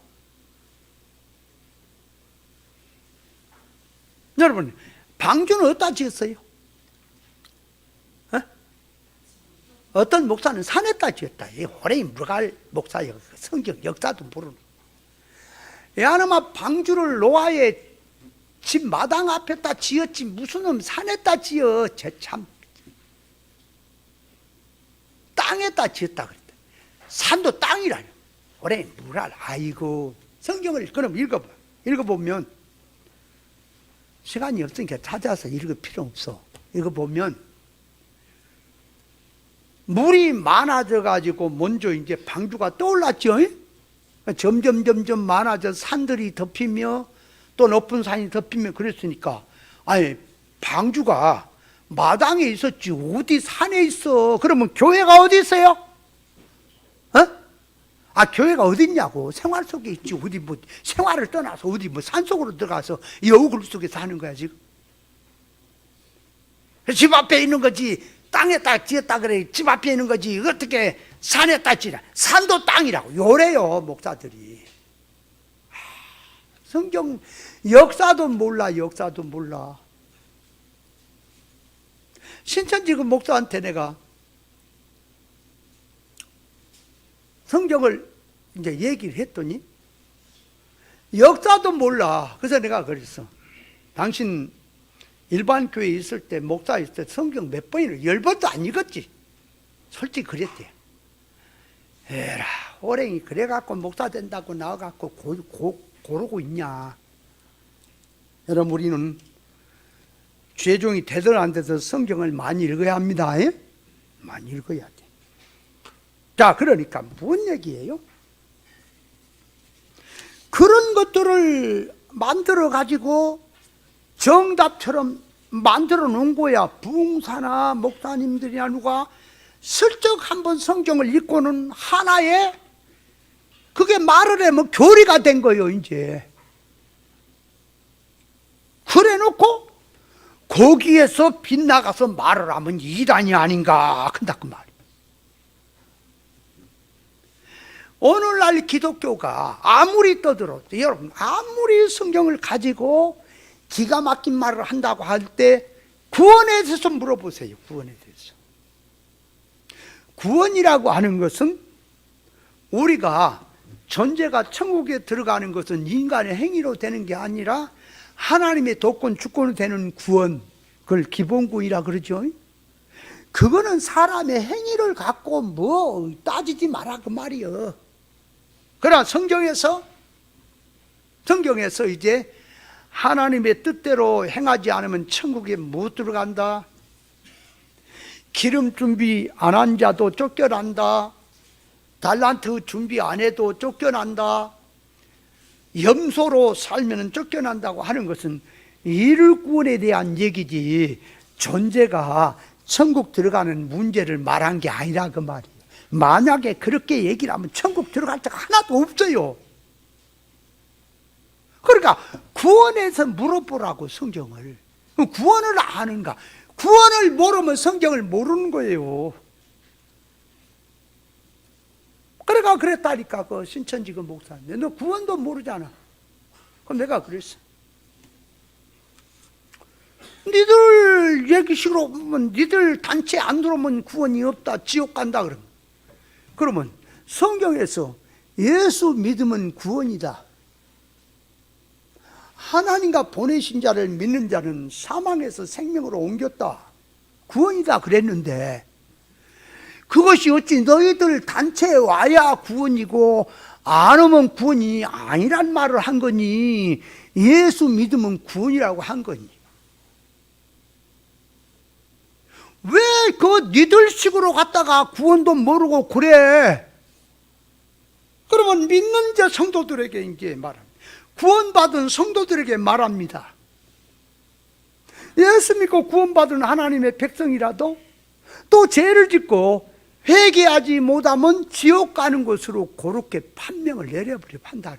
여러분, 방주는 어디다 지었어요? 어떤 목사는 산에다 지었다. 이 호레이 물갈 목사예요. 성경 역사도 모르는. 야놈아, 방주를 노아의 집 마당 앞에다 지었지 무슨 놈 산에다 지어. 참 땅에다 지었다 그랬다. 산도 땅이라뇨. 호레이 물갈. 아이고, 성경을 그럼 읽어보면 시간이 없으니까 찾아서 읽을 필요 없어. 읽어보면 물이 많아져 가지고 먼저 이제 방주가 떠올랐죠. 점점 많아져 산들이 덮이며 또 높은 산이 덮이며 그랬으니까 방주가 마당에 있었지 어디 산에 있어. 그러면 교회가 어디 있어요? 교회가 어디 있냐고. 생활 속에 있지. 어디 뭐 생활을 떠나서 어디 뭐 산속으로 들어가서 여우굴 속에 사는 거야 지금. 집 앞에 있는 거지. 땅에다 지었다 그래. 집 앞에 있는 거지. 어떻게 산에다 지라. 산도 땅이라고 요래요 목사들이. 성경 역사도 몰라. 역사도 몰라. 신천지구 목사한테 내가 성경을 이제 얘기를 했더니 역사도 몰라. 그래서 내가 그랬어. 당신 일반 교회에 있을 때 목사 있을 때 성경 몇 번이나 10번도 안 읽었지. 솔직히 그랬대. 에라 호랭이 그래갖고 목사 된다고 나와갖고 고르고 있냐. 여러분 우리는 죄종이 되든 안 되든 성경을 많이 읽어야 합니다. 많이 읽어야 돼. 자, 그러니까 무슨 얘기예요? 그런 것들을 만들어 가지고 정답처럼 만들어 놓은 거야. 부흥사나 목사님들이나 누가 슬쩍 한번 성경을 읽고는 하나의 그게 말을 하면 교리가 된 거예요 이제. 그래 놓고 거기에서 빗나가서 말을 하면 이단이 아닌가 한다 그 말이에요. 오늘날 기독교가 아무리 떠들어도 여러분 아무리 성경을 가지고 기가 막힌 말을 한다고 할 때 구원에 대해서 물어보세요. 구원에 대해서. 구원이라고 하는 것은 우리가 존재가 천국에 들어가는 것은 인간의 행위로 되는 게 아니라 하나님의 독권 주권으로 되는 구원, 그걸 기본구이라 그러죠. 그거는 사람의 행위를 갖고 뭐 따지지 마라 그 말이요. 그러나 성경에서 이제 하나님의 뜻대로 행하지 않으면 천국에 못 들어간다. 기름 준비 안 한 자도 쫓겨난다. 달란트 준비 안 해도 쫓겨난다. 염소로 살면 쫓겨난다고 하는 것은 이를 구원에 대한 얘기지 존재가 천국 들어가는 문제를 말한 게 아니라 그 말이에요. 만약에 그렇게 얘기를 하면 천국 들어갈 데가 하나도 없어요. 그러니까 구원에서 물어보라고 성경을. 구원을 아는가? 구원을 모르면 성경을 모르는 거예요. 그러니까 그랬다니까 그 신천지 그 목사님. 너 구원도 모르잖아. 그럼 내가 그랬어. 니들 얘기식으로 보면 니들 단체 안 들어오면 구원이 없다. 지옥 간다 그러면 성경에서 예수 믿으면 구원이다. 하나님과 보내신 자를 믿는 자는 사망에서 생명으로 옮겼다. 구원이다 그랬는데 그것이 어찌 너희들 단체에 와야 구원이고 안 오면 구원이 아니란 말을 한 거니 예수 믿으면 구원이라고 한 거니. 왜 그 니들 식으로 갔다가 구원도 모르고 그래? 그러면 믿는 자 성도들에게 이제 말합니다. 구원받은 성도들에게 말합니다. 예수 믿고 구원받은 하나님의 백성이라도 또 죄를 짓고 회개하지 못하면 지옥 가는 것으로 그렇게 판명을 내려버려 판단을.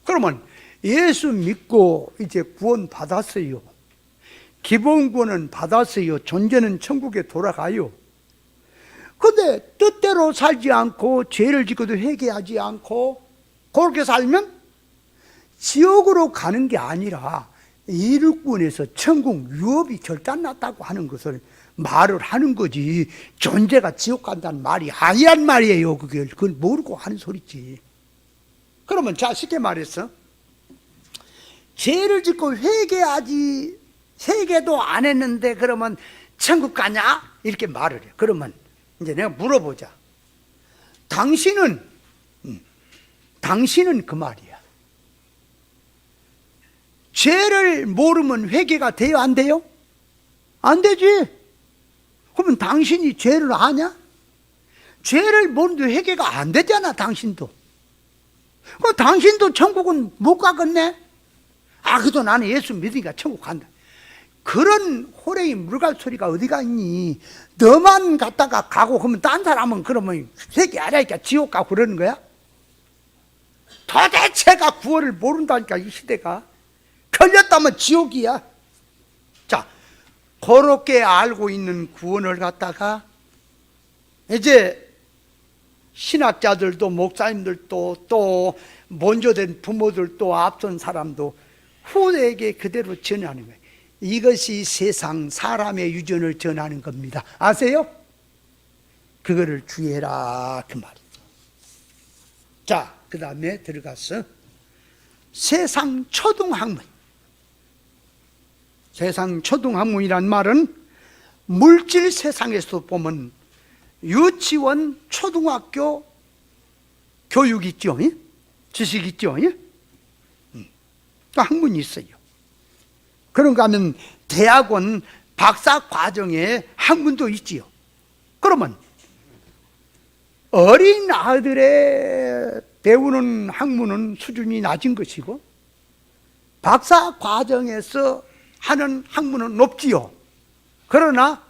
그러면 예수 믿고 이제 구원 받았어요. 기본 구원은 받았어요. 존재는 천국에 돌아가요. 근데 뜻대로 살지 않고 죄를 짓고도 회개하지 않고 그렇게 살면 지옥으로 가는 게 아니라 이륙군에서 천국 유업이 결단났다고 하는 것을 말을 하는 거지. 존재가 지옥 간다는 말이 아니란 말이에요. 그걸 모르고 하는 소리지. 그러면 자 쉽게 말해서 죄를 짓고 회개도 안 했는데 그러면 천국 가냐? 이렇게 말을 해. 그러면 이제 내가 물어보자. 당신은 그 말이야. 죄를 모르면 회개가 돼요? 안 돼요? 안 되지. 그러면 당신이 죄를 아냐? 죄를 모르는데 회개가 안 되잖아 당신도. 그럼 당신도 천국은 못 가겠네? 그래도 나는 예수 믿으니까 천국 간다. 그런 호랭이 물갈 소리가 어디가 있니? 너만 갔다가 가고 그러면 딴 사람은 그러면 새끼 알아니까 지옥 가고 그러는 거야? 도대체가 구원을 모른다니까. 이 시대가 걸렸다면 지옥이야. 자, 그렇게 알고 있는 구원을 갖다가 이제 신학자들도 목사님들도 또 먼저 된 부모들도 앞선 사람도 후대에게 그대로 전하는 거예요. 이것이 세상 사람의 유전을 전하는 겁니다. 아세요? 그거를 주의해라 그 말이죠. 자, 그 다음에 들어가서 세상 초등학문. 세상 초등학문이란 말은 물질 세상에서 보면 유치원, 초등학교 교육 있죠? 지식 있죠? 학문이 있어요. 그런가 하면 대학원 박사 과정에 학문도 있지요. 그러면 어린 아들의 배우는 학문은 수준이 낮은 것이고 박사 과정에서 하는 학문은 높지요. 그러나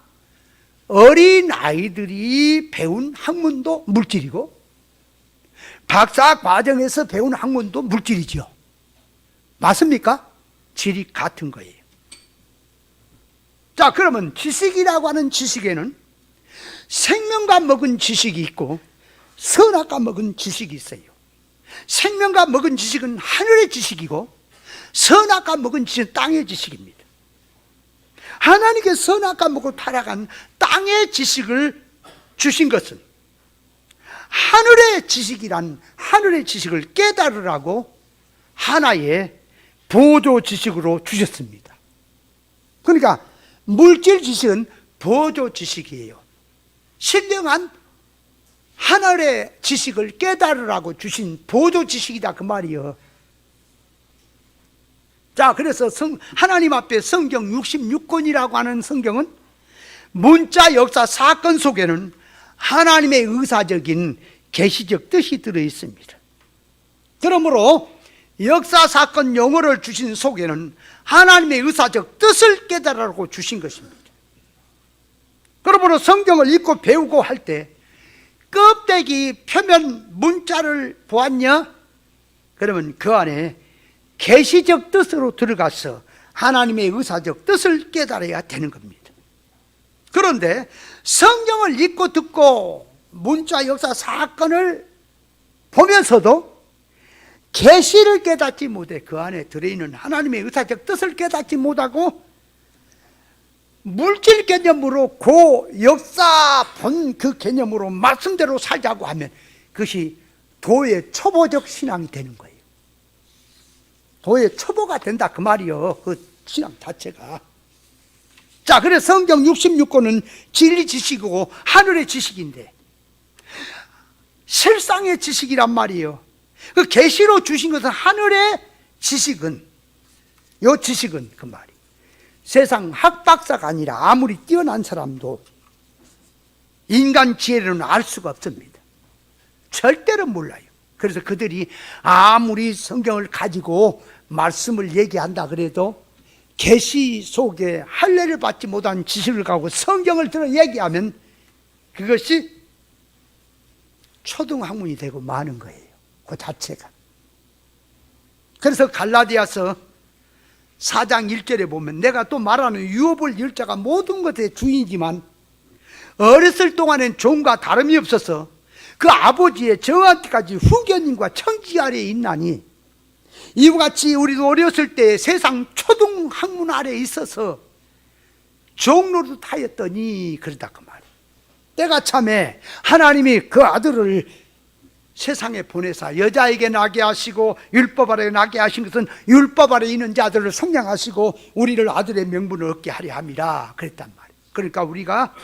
어린 아이들이 배운 학문도 물질이고 박사 과정에서 배운 학문도 물질이죠. 맞습니까? 질이 같은 거예요. 자, 그러면 지식이라고 하는 지식에는 생명과 먹은 지식이 있고 선악과 먹은 지식이 있어요. 생명과 먹은 지식은 하늘의 지식이고 선악과 먹은 지식은 땅의 지식입니다. 하나님께 선악과 먹고 타락한 땅의 지식을 주신 것은 하늘의 지식이란 하늘의 지식을 깨달으라고 하나의 보조 지식으로 주셨습니다. 그러니까 물질 지식은 보조 지식이에요. 신령한 하늘의 지식을 깨달으라고 주신 보조 지식이다 그 말이요. 자, 그래서 하나님 앞에 성경 66권이라고 하는 성경은 문자 역사 사건 속에는 하나님의 의사적인 계시적 뜻이 들어 있습니다. 그러므로 역사 사건 용어를 주신 속에는 하나님의 의사적 뜻을 깨달으라고 주신 것입니다. 그러므로 성경을 읽고 배우고 할 때 껍데기 표면 문자를 보았냐? 그러면 그 안에 계시적 뜻으로 들어가서 하나님의 의사적 뜻을 깨달아야 되는 겁니다. 그런데 성경을 읽고 듣고 문자 역사 사건을 보면서도 계시를 깨닫지 못해 그 안에 들어있는 하나님의 의사적 뜻을 깨닫지 못하고 물질 개념으로 그 역사 본 그 개념으로 말씀대로 살자고 하면 그것이 도의 초보적 신앙이 되는 거예요. 도의 초보가 된다 그 말이요. 그 신앙 자체가. 자, 그래서 성경 66권은 진리 지식이고 하늘의 지식인데 실상의 지식이란 말이에요. 그 계시로 주신 것은 하늘의 지식은 요 지식은 그 말이 세상 학박사가 아니라 아무리 뛰어난 사람도 인간 지혜로는 알 수가 없습니다. 절대로 몰라요. 그래서 그들이 아무리 성경을 가지고 말씀을 얘기한다 그래도 계시 속에 할례를 받지 못한 지식을 가지고 성경을 들어 얘기하면 그것이 초등학문이 되고 마는 거예요. 그 자체가. 그래서 갈라디아서 4장 1절에 보면 내가 또 말하는 유업을 일자가 모든 것의 주인이지만 어렸을 동안엔 종과 다름이 없어서 그 아버지의 저한테까지 후견인과 청지 아래에 있나니 이와 같이 우리도 어렸을 때 세상 초등학문 아래에 있어서 종로를 타였더니 그러다 그 말이에요. 때가 참에 하나님이 그 아들을 세상에 보내사 여자에게 나게 하시고 율법 아래 나게 하신 것은 율법 아래 있는 자들을 성량하시고 우리를 아들의 명분을 얻게 하려 함이라 그랬단 말이에요. 그러니까 우리가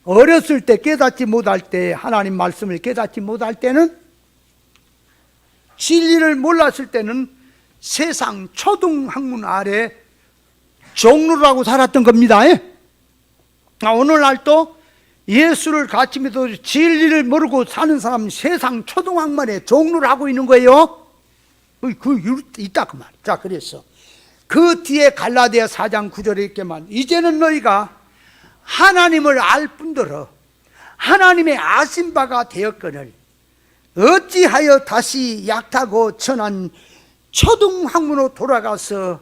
어렸을 때 깨닫지 못할 때 하나님 말씀을 깨닫지 못할 때는 진리를 몰랐을 때는 세상 초등학문 아래 종로라고 살았던 겁니다. 오늘날 또 예수를 같이 믿어 진리를 모르고 사는 사람은 세상 초등학문에 종로를 하고 있는 거예요. 그 있다 그 말. 자, 그래서 그 뒤에 갈라디아 4장 9절에 있게만 이제는 너희가 하나님을 알 뿐더러 하나님의 아신 바가 되었거늘 어찌하여 다시 약하고 천한 초등학문으로 돌아가서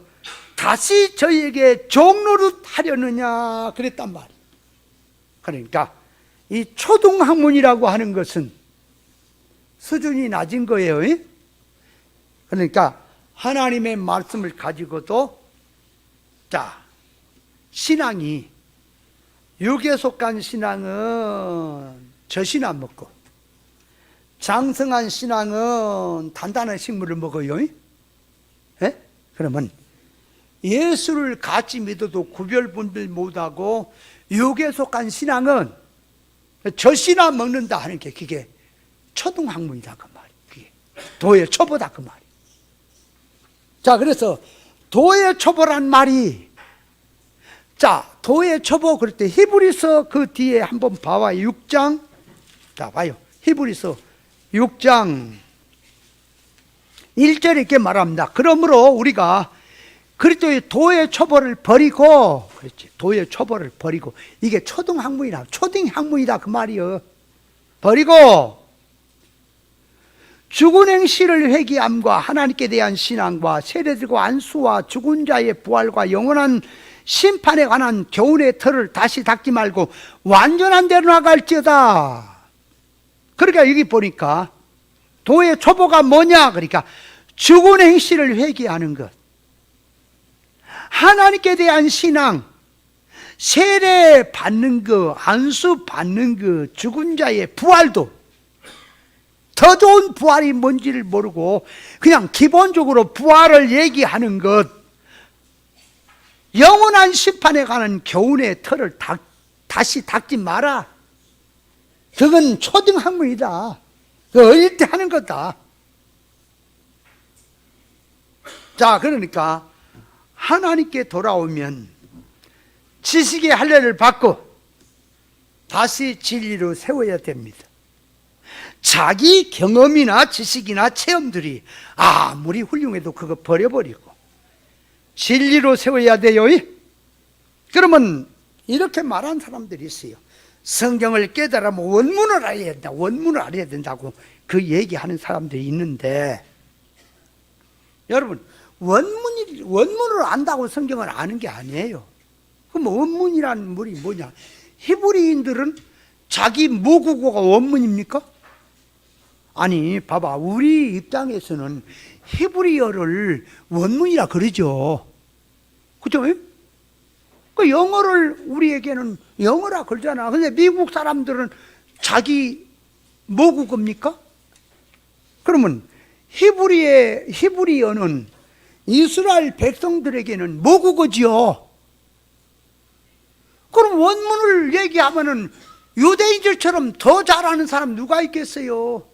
다시 저희에게 종노릇 하려느냐 그랬단 말이에요. 그러니까 이 초등학문이라고 하는 것은 수준이 낮은 거예요. 그러니까 하나님의 말씀을 가지고도 신앙이 육에 속한 신앙은 젖이나 먹고 장성한 신앙은 단단한 식물을 먹어요. 그러면 예수를 같이 믿어도 구별분별 못하고 육에 속한 신앙은 젖이나 먹는다 하는 게 그게 초등학문이다 그 말이에요. 그게 도의 초보다 그 말이에요. 자, 그래서 도의 초보란 말이 도의 초보 그럴 때 히브리서 그 뒤에 한번 봐봐요. 6장 봐요. 히브리서 6장 1절에 이렇게 말합니다. 그러므로 우리가 그리스도의 도의 초보를 버리고, 그렇지, 도의 초보를 버리고, 이게 초등학문이다 그 말이요. 버리고 죽은 행실을 회개함과 하나님께 대한 신앙과 세례들과 안수와 죽은 자의 부활과 영원한 심판에 관한 교훈의 틀을 다시 닦지 말고 완전한 데로 나갈지어다. 그러니까 여기 보니까 도의 초보가 뭐냐? 그러니까 죽은 행실을 회개하는 것, 하나님께 대한 신앙, 세례 받는 거, 안수 받는 거, 죽은 자의 부활도 더 좋은 부활이 뭔지를 모르고 그냥 기본적으로 부활을 얘기하는 것, 영원한 심판에 관한 교훈의 틀을 다시 닦지 마라. 그건 초등학문이다. 그 어릴 때 하는 거다. 자, 그러니까 하나님께 돌아오면 지식의 할례를 받고 다시 진리로 세워야 됩니다. 자기 경험이나 지식이나 체험들이 아무리 훌륭해도 그거 버려버리고 진리로 세워야 돼요. 그러면 이렇게 말한 사람들이 있어요. 성경을 깨달으면 원문을 알아야 된다, 원문을 알아야 된다고 그 얘기하는 사람들이 있는데, 여러분, 원문을 안다고 성경을 아는 게 아니에요. 그럼 원문이라는 말이 뭐냐? 히브리인들은 자기 모국어가 원문입니까? 아니, 봐봐, 우리 입장에서는 히브리어를 원문이라 그러죠. 그죠? 그 영어를 우리에게는 영어라 그러잖아. 근데 미국 사람들은 자기 모국어입니까? 그러면 히브리어는 이스라엘 백성들에게는 모국어지요. 그럼 원문을 얘기하면은 유대인들처럼 더 잘하는 사람 누가 있겠어요?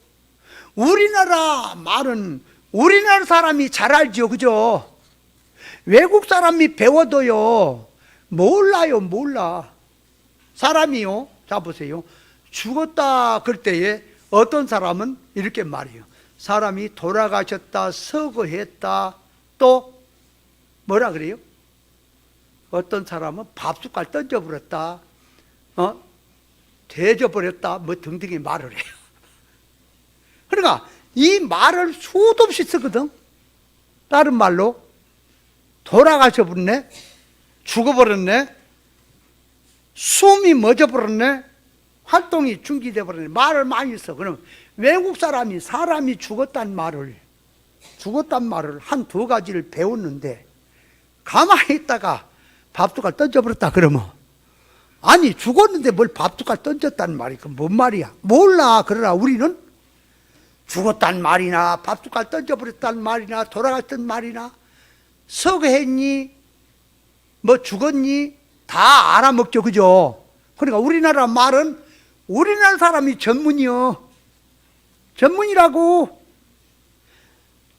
우리나라 말은 우리나라 사람이 잘 알죠, 그죠? 외국 사람이 배워도요, 몰라요, 몰라. 사람이요, 자 보세요. 죽었다 그럴 때에 어떤 사람은 이렇게 말해요. 사람이 돌아가셨다, 서거했다, 또 뭐라 그래요? 어떤 사람은 밥숟갈 던져버렸다, 대져버렸다, 뭐 등등의 말을 해요. 그러니까 이 말을 수도 없이 쓰거든. 다른 말로 돌아가셔버렸네, 죽어버렸네, 숨이 멎어버렸네, 활동이 중지돼버렸네, 말을 많이 써. 그럼 외국 사람이 죽었단 말을 한 두 가지를 배웠는데 가만히 있다가 밥숟갈 던져버렸다 그러면, 아니 죽었는데 뭘 밥숟갈 던졌단 말이야? 그 뭔 말이야? 몰라. 그러나 우리는 죽었단 말이나 밥숟갈 던져버렸단 말이나 돌아갔단 말이나 서거했니 뭐 죽었니 다 알아먹죠, 그죠? 그러니까 우리나라 말은 우리나라 사람이 전문이요, 전문이라고.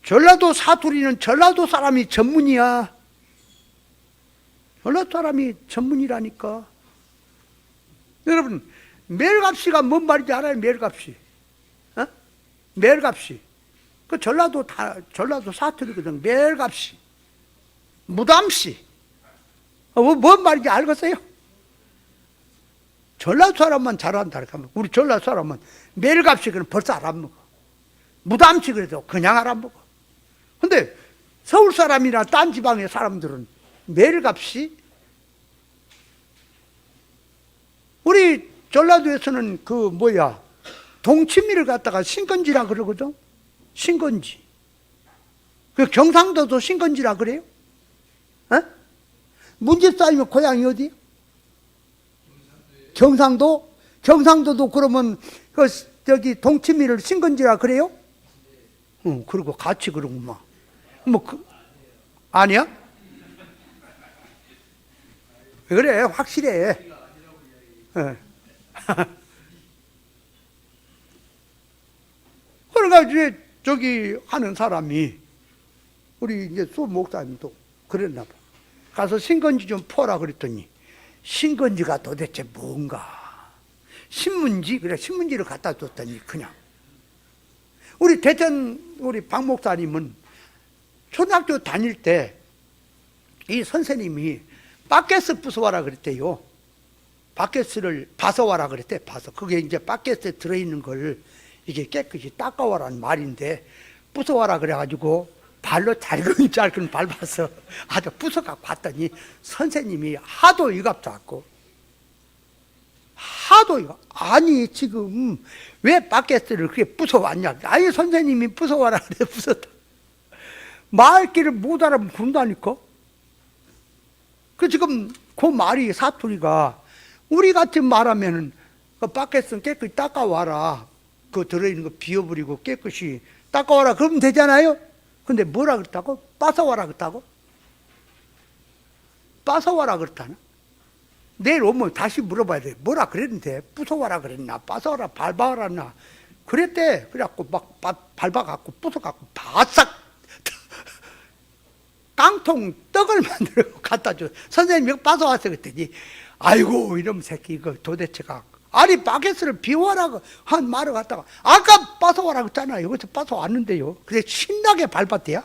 전라도 사투리는 전라도 사람이 전문이야. 전라도 사람이 전문이라니까. 여러분, 매일값이가 뭔 말인지 알아요? 매일값이. 매일값이. 그 전라도 사투리거든. 매일값이. 무담시. 뭔 말인지 알겠어요? 전라도 사람만 잘한다. 우리 전라도 사람은 매일값이 그럼 벌써 알아먹어. 무담시 그래도 그냥 알아먹어. 근데 서울 사람이나 딴 지방의 사람들은 매일값이, 우리 전라도에서는 동치미를 갖다가 신건지라 그러거든. 신건지. 그 경상도도 신건지라 그래요? 어? 문집사님은 고향이 어디? 경상도? 경상도도 그러면 동치미를 신건지라 그래요? 응, 그리고 같이 그러구만. 아니야? 왜 그래? 확실해. 네. 그러니까 이제 하는 사람이, 우리 이제 수 목사님도 그랬나 봐. 가서 신건지 좀 퍼라 그랬더니, 신건지가 도대체 뭔가? 신문지? 그래, 신문지를 갖다 줬더니 그냥. 우리 대전, 우리 박 목사님은 초등학교 다닐 때 이 선생님이 바켓스 부숴와라 그랬대요. 바켓스를 봐서와라 그랬대. 봐서. 그게 이제 바켓스에 들어있는 걸 이게 깨끗이 닦아와라는 말인데, 부숴와라 그래가지고 발로 잘근잘근 밟아서 아주 부숴갖고 왔더니 선생님이 하도 이갑자고, 아니 지금 왜 바켓스를 그렇게 부숴왔냐. 아니 선생님이 부숴와라 그래. 부쉈다. 말귀를 못 알아보면 그런다니까. 지금 그 말이 사투리가, 우리 같이 말하면은 그 바켓은 깨끗이 닦아와라. 그 들어있는 거 비워버리고 깨끗이 닦아와라. 그러면 되잖아요. 근데 뭐라 그랬다고? 빠서와라 그랬다고? 빠서와라 그랬다나? 내일 오면 다시 물어봐야 돼. 뭐라 그랬는데? 부숴와라 그랬나? 빠서와라, 밟아와라나? 그랬대. 그래갖고 막 밟아갖고 부숴갖고 바싹 깡통 떡을 만들어 갖다 줘. 선생님이 이거 빠져왔어 그랬더니, 아이고 이놈 새끼 이거 도대체가, 아니 바켓을 비워라고 한 말을 갖다가 아까 빠져와라 그랬잖아요. 여기서 빠져왔는데요. 그래서 신나게 밟았대요.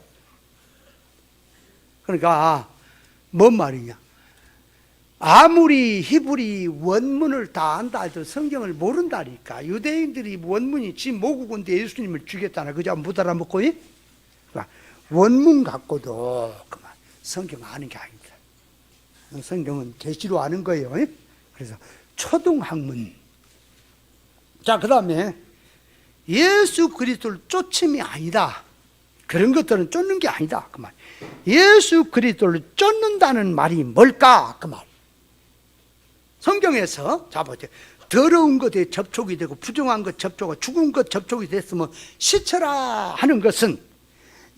그러니까 뭔 말이냐, 아무리 히브리 원문을 다 안다 해도 성경을 모른다니까. 유대인들이 원문이 지 모국인데 예수님을 죽였잖아. 그저 못 알아먹고. 그러니까 원문 갖고도 그만 성경 아는 게 아닙니다. 성경은 계시로 아는 거예요. 그래서 초등학문. 자, 그 다음에 예수 그리스도를 쫓음이 아니다. 그런 것들은 쫓는 게 아니다. 그 말. 예수 그리스도를 쫓는다는 말이 뭘까? 그 말. 성경에서 자 보세요. 더러운 것에 접촉이 되고 부정한 것 접촉하고 죽은 것 접촉이 됐으면 시쳐라 하는 것은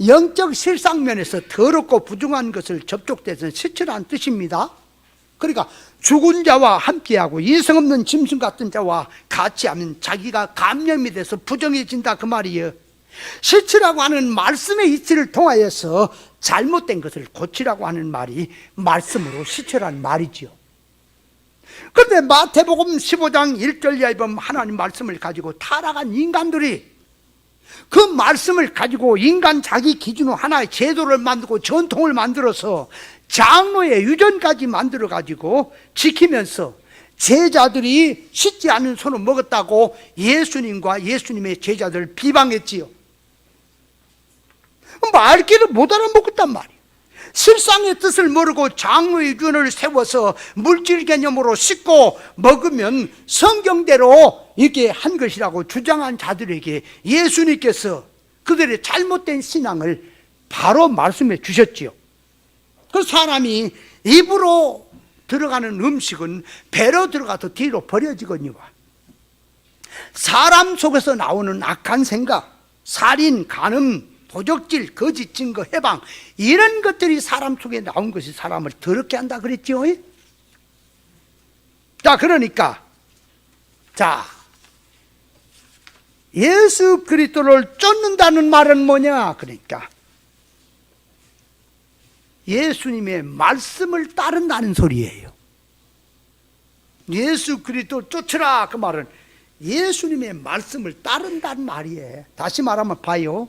영적 실상면에서 더럽고 부정한 것을 접촉돼서 시쳐라는 뜻입니다. 그러니까 죽은 자와 함께하고 이성 없는 짐승 같은 자와 같이 하면 자기가 감염이 돼서 부정해진다 그 말이에요. 시치라고 하는 말씀의 이치를 통하여서 잘못된 것을 고치라고 하는 말이 말씀으로 시치라는 말이지요. 그런데 마태복음 15장 1절 이하에 보면 하나님 말씀을 가지고 타락한 인간들이 그 말씀을 가지고 인간 자기 기준으로 하나의 제도를 만들고 전통을 만들어서 장로의 유전까지 만들어 가지고 지키면서 제자들이 씻지 않은 손을 먹었다고 예수님과 예수님의 제자들을 비방했지요. 말귀를 못 알아먹었단 말이에요. 실상의 뜻을 모르고 장로의 유전을 세워서 물질 개념으로 씻고 먹으면 성경대로 이렇게 한 것이라고 주장한 자들에게 예수님께서 그들의 잘못된 신앙을 바로 말씀해 주셨지요. 그 사람이 입으로 들어가는 음식은 배로 들어가서 뒤로 버려지거니와 사람 속에서 나오는 악한 생각, 살인, 간음, 도적질, 거짓 증거, 해방 이런 것들이 사람 속에 나온 것이 사람을 더럽게 한다 그랬죠. 자, 그러니까 예수 그리스도를 쫓는다는 말은 뭐냐? 그러니까 예수님의 말씀을 따른다는 소리예요. 예수 그리스도 쫓으라 그 말은 예수님의 말씀을 따른다는 말이에요. 다시 말하면 봐요.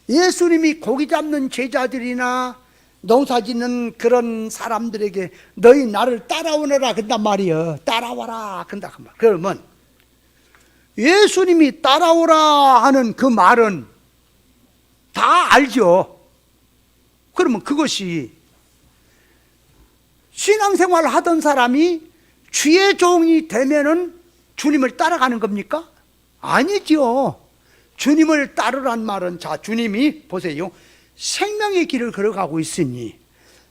예수님이 고기 잡는 제자들이나 농사짓는 그런 사람들에게 너희 나를 따라오너라 그런단 말이에요. 따라와라 그런다 그 말. 그러면 예수님이 따라오라 하는 그 말은 다 알죠. 그러면 그것이 신앙생활을 하던 사람이 주의 종이 되면은 주님을 따라가는 겁니까? 아니죠. 주님을 따르란 말은, 자, 주님이 보세요. 생명의 길을 걸어가고 있으니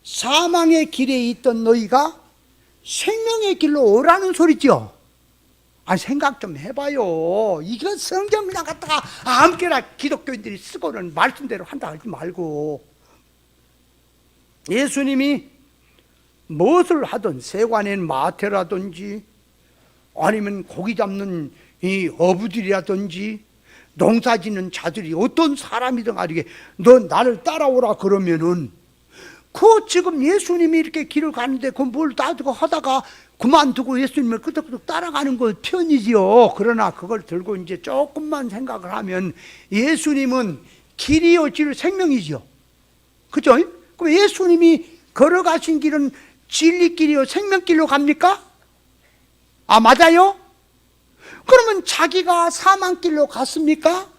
사망의 길에 있던 너희가 생명의 길로 오라는 소리죠. 아니, 생각 좀 해봐요. 이거 성경 그냥 갖다가 아무렇게나 기독교인들이 쓰고는 말씀대로 한다 하지 말고, 예수님이 무엇을 하든 세관엔 마태라든지 아니면 고기 잡는 이 어부들이라든지 농사짓는 자들이 어떤 사람이든 간에 너 나를 따라오라 그러면은 그 지금 예수님이 이렇게 길을 가는데 그 뭘 놔두고 하다가 그만두고 예수님을 끄덕끄덕 따라가는 건 편이지요. 그러나 그걸 들고 이제 조금만 생각을 하면 예수님은 길이요 질 생명이죠. 그죠? 그럼 예수님이 걸어가신 길은 진리길이요 생명길로 갑니까? 아, 맞아요? 그러면 자기가 사망길로 갔습니까?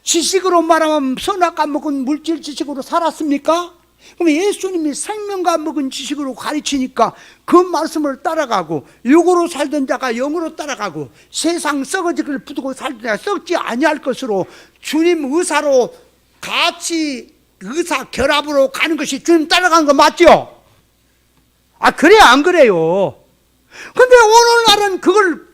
지식으로 말하면 선악과 먹은 물질 지식으로 살았습니까? 그럼 예수님이 생명과 먹은 지식으로 가르치니까 그 말씀을 따라가고, 육으로 살던 자가 영으로 따라가고, 세상 썩어지기를 부두고 살던 자가 썩지 아니할 것으로 주님 의사로 같이 의사 결합으로 가는 것이 주님 따라가는 거 맞죠? 아, 그래요 안 그래요? 근데 오늘날은 그걸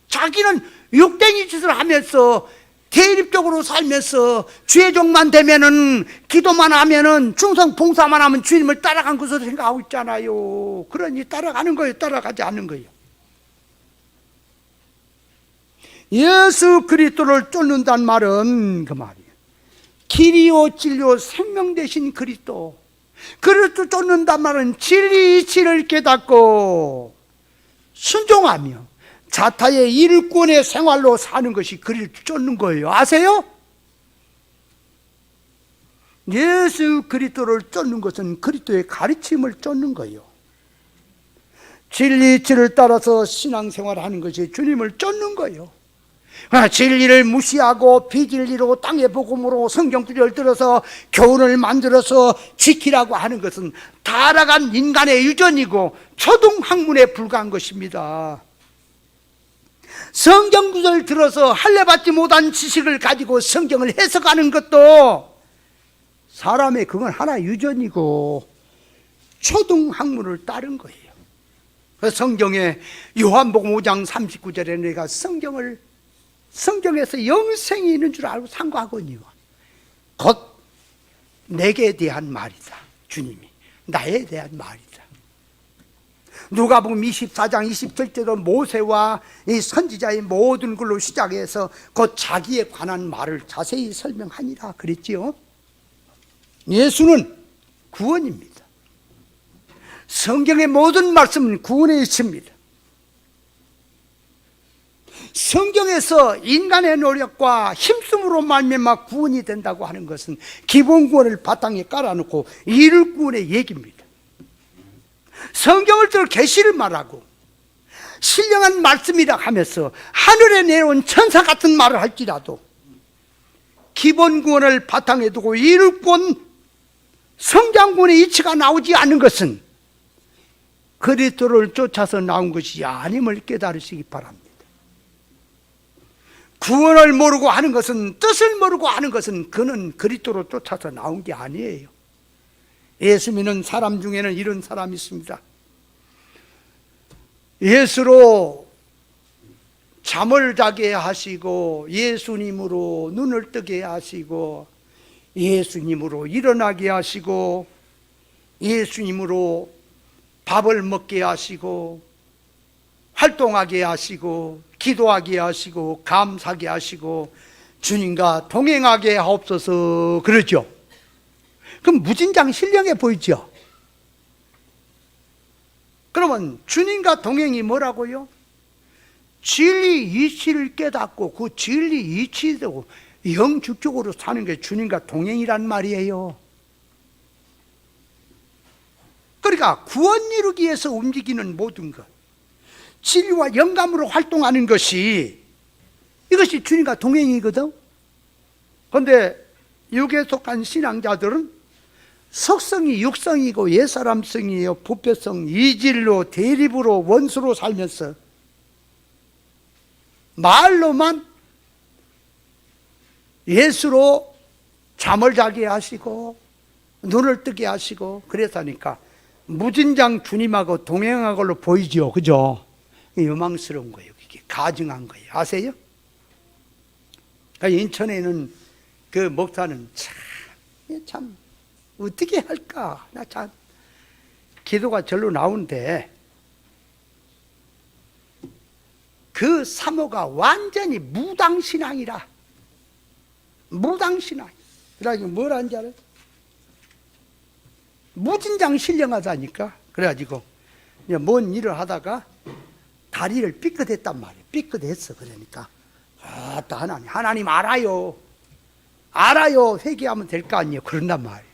자기는 육댕이 짓을 하면서 대립적으로 살면서 주의 종만 되면은, 기도만 하면은, 충성 봉사만 하면 주님을 따라간 것으로 생각하고 있잖아요. 그러니 따라가는 거예요, 따라가지 않는 거예요. 예수 그리스도를 쫓는다는 말은 그 말이에요. 길이요 진리요 생명 되신 그리스도, 그리스도 쫓는단 말은 진리 이치를 깨닫고 순종하며 자타의 일꾼의 생활로 사는 것이 그리스도 쫓는 거예요. 아세요? 예수 그리스도를 쫓는 것은 그리스도의 가르침을 쫓는 거예요. 진리 이치를 따라서 신앙생활을 하는 것이 주님을 쫓는 거예요. 진리를 무시하고 비진리로 땅의 복음으로 성경 구절 들어서 교훈을 만들어서 지키라고 하는 것은 타락한 인간의 유전이고 초등학문에 불과한 것입니다. 성경 구절 들어서 할례받지 못한 지식을 가지고 성경을 해석하는 것도 사람의 그건 하나의 유전이고 초등학문을 따른 거예요. 그래서 성경에 요한복음 5장 39절에 내가 성경에서 영생이 있는 줄 알고 상고하거니와 곧 내게 대한 말이다. 주님이 나에 대한 말이다. 누가복음 24장 27절도 모세와 이 선지자의 모든 글로 시작해서 곧 자기에 관한 말을 자세히 설명하니라 그랬지요. 예수는 구원입니다. 성경의 모든 말씀은 구원의 이치입니다. 성경에서 인간의 노력과 힘쓰므로 말미암아 구원이 된다고 하는 것은 기본 구원을 바탕에 깔아놓고 이룰 구원의 얘기입니다. 성경을 들어 계시를 말하고 신령한 말씀이라 하면서 하늘에 내려온 천사 같은 말을 할지라도 기본 구원을 바탕에 두고 이룰 구원, 성장 구원의 이치가 나오지 않는 것은 그리스도를 쫓아서 나온 것이 아님을 깨달으시기 바랍니다. 구원을 모르고 하는 것은, 뜻을 모르고 하는 것은 그는 그리스도로 쫓아서 나온 게 아니에요. 예수 믿는 사람 중에는 이런 사람이 있습니다. 예수로 잠을 자게 하시고 예수님으로 눈을 뜨게 하시고 예수님으로 일어나게 하시고 예수님으로 밥을 먹게 하시고 활동하게 하시고 기도하게 하시고 감사하게 하시고 주님과 동행하게 하옵소서 그러죠. 그럼 무진장 신령해 보이죠? 그러면 주님과 동행이 뭐라고요? 진리 이치를 깨닫고 그 진리 이치대로 영축적으로 사는 게 주님과 동행이란 말이에요. 그러니까 구원 이루기 위해서 움직이는 모든 것, 진리와 영감으로 활동하는 것이, 이것이 주님과 동행이거든. 그런데 육에 속한 신앙자들은 속성이 육성이고 옛사람성이에요. 부패성, 이질로, 대립으로, 원수로 살면서 말로만 예수로 잠을 자게 하시고 눈을 뜨게 하시고 그랬다니까 무진장 주님하고 동행한 걸로 보이죠. 그죠? 요망스러운 거예요. 이게 가증한 거예요. 아세요? 인천에는 그 목사는 참 어떻게 할까? 나 참 기도가 절로 나오는데 그 사모가 완전히 무당신앙이라. 무당신앙. 그래가지고 뭘 하는지 알아요? 무진장 신령하다니까. 그래가지고 뭔 일을 하다가 다리를 삐끗했단 말이에요. 삐끗했어. 그러니까 아따 하나님 알아요. 알아요. 회개하면 될 거 아니에요. 그런단 말이에요.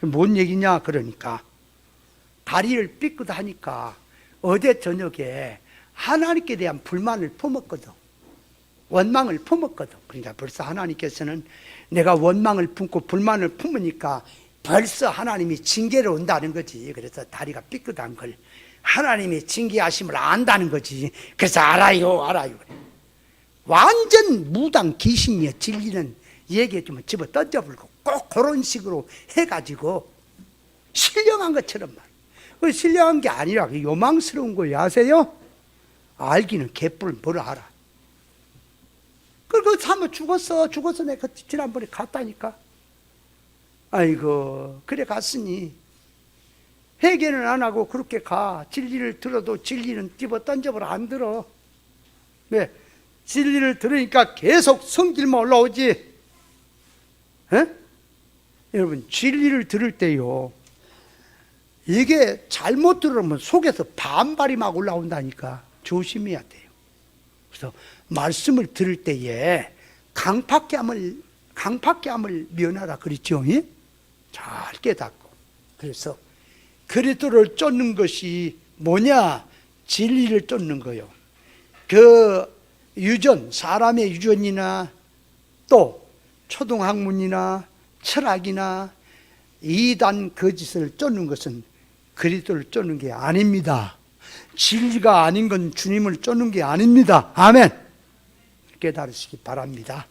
뭔 얘기냐 그러니까 다리를 삐끗하니까 어제 저녁에 하나님께 대한 불만을 품었거든. 원망을 품었거든. 그러니까 벌써 하나님께서는 내가 원망을 품고 불만을 품으니까 벌써 하나님이 징계를 온다는 거지. 그래서 다리가 삐끗한 걸 하나님이 징계하심을 안다는 거지. 그래서 알아요. 완전 무당 귀신이야. 진리는 얘기해주면 집어 던져버리고 꼭 그런 식으로 해가지고 신령한 것처럼 말. 신령한 게 아니라 요망스러운 거예요. 아세요? 알기는 개뿔 뭐라 알아. 그 사람 죽었어. 내가 지난번에 갔다니까. 아이고 그래 갔으니 회개는 안 하고 그렇게 가. 진리를 들어도 진리는 집어 던져버려. 안 들어. 왜? 진리를 들으니까 계속 성질만 올라오지. 에? 여러분 진리를 들을 때요, 이게 잘못 들으면 속에서 반발이 막 올라온다니까. 조심해야 돼요. 그래서 말씀을 들을 때에 강팍함을 면하라 그랬죠. 예? 잘 깨닫고. 그래서 그리스도를 쫓는 것이 뭐냐? 진리를 쫓는 거요. 그 유전, 사람의 유전이나 또 초등학문이나 철학이나 이단 거짓을 쫓는 것은 그리스도를 쫓는 게 아닙니다. 진리가 아닌 건 주님을 쫓는 게 아닙니다. 아멘. 깨달으시기 바랍니다.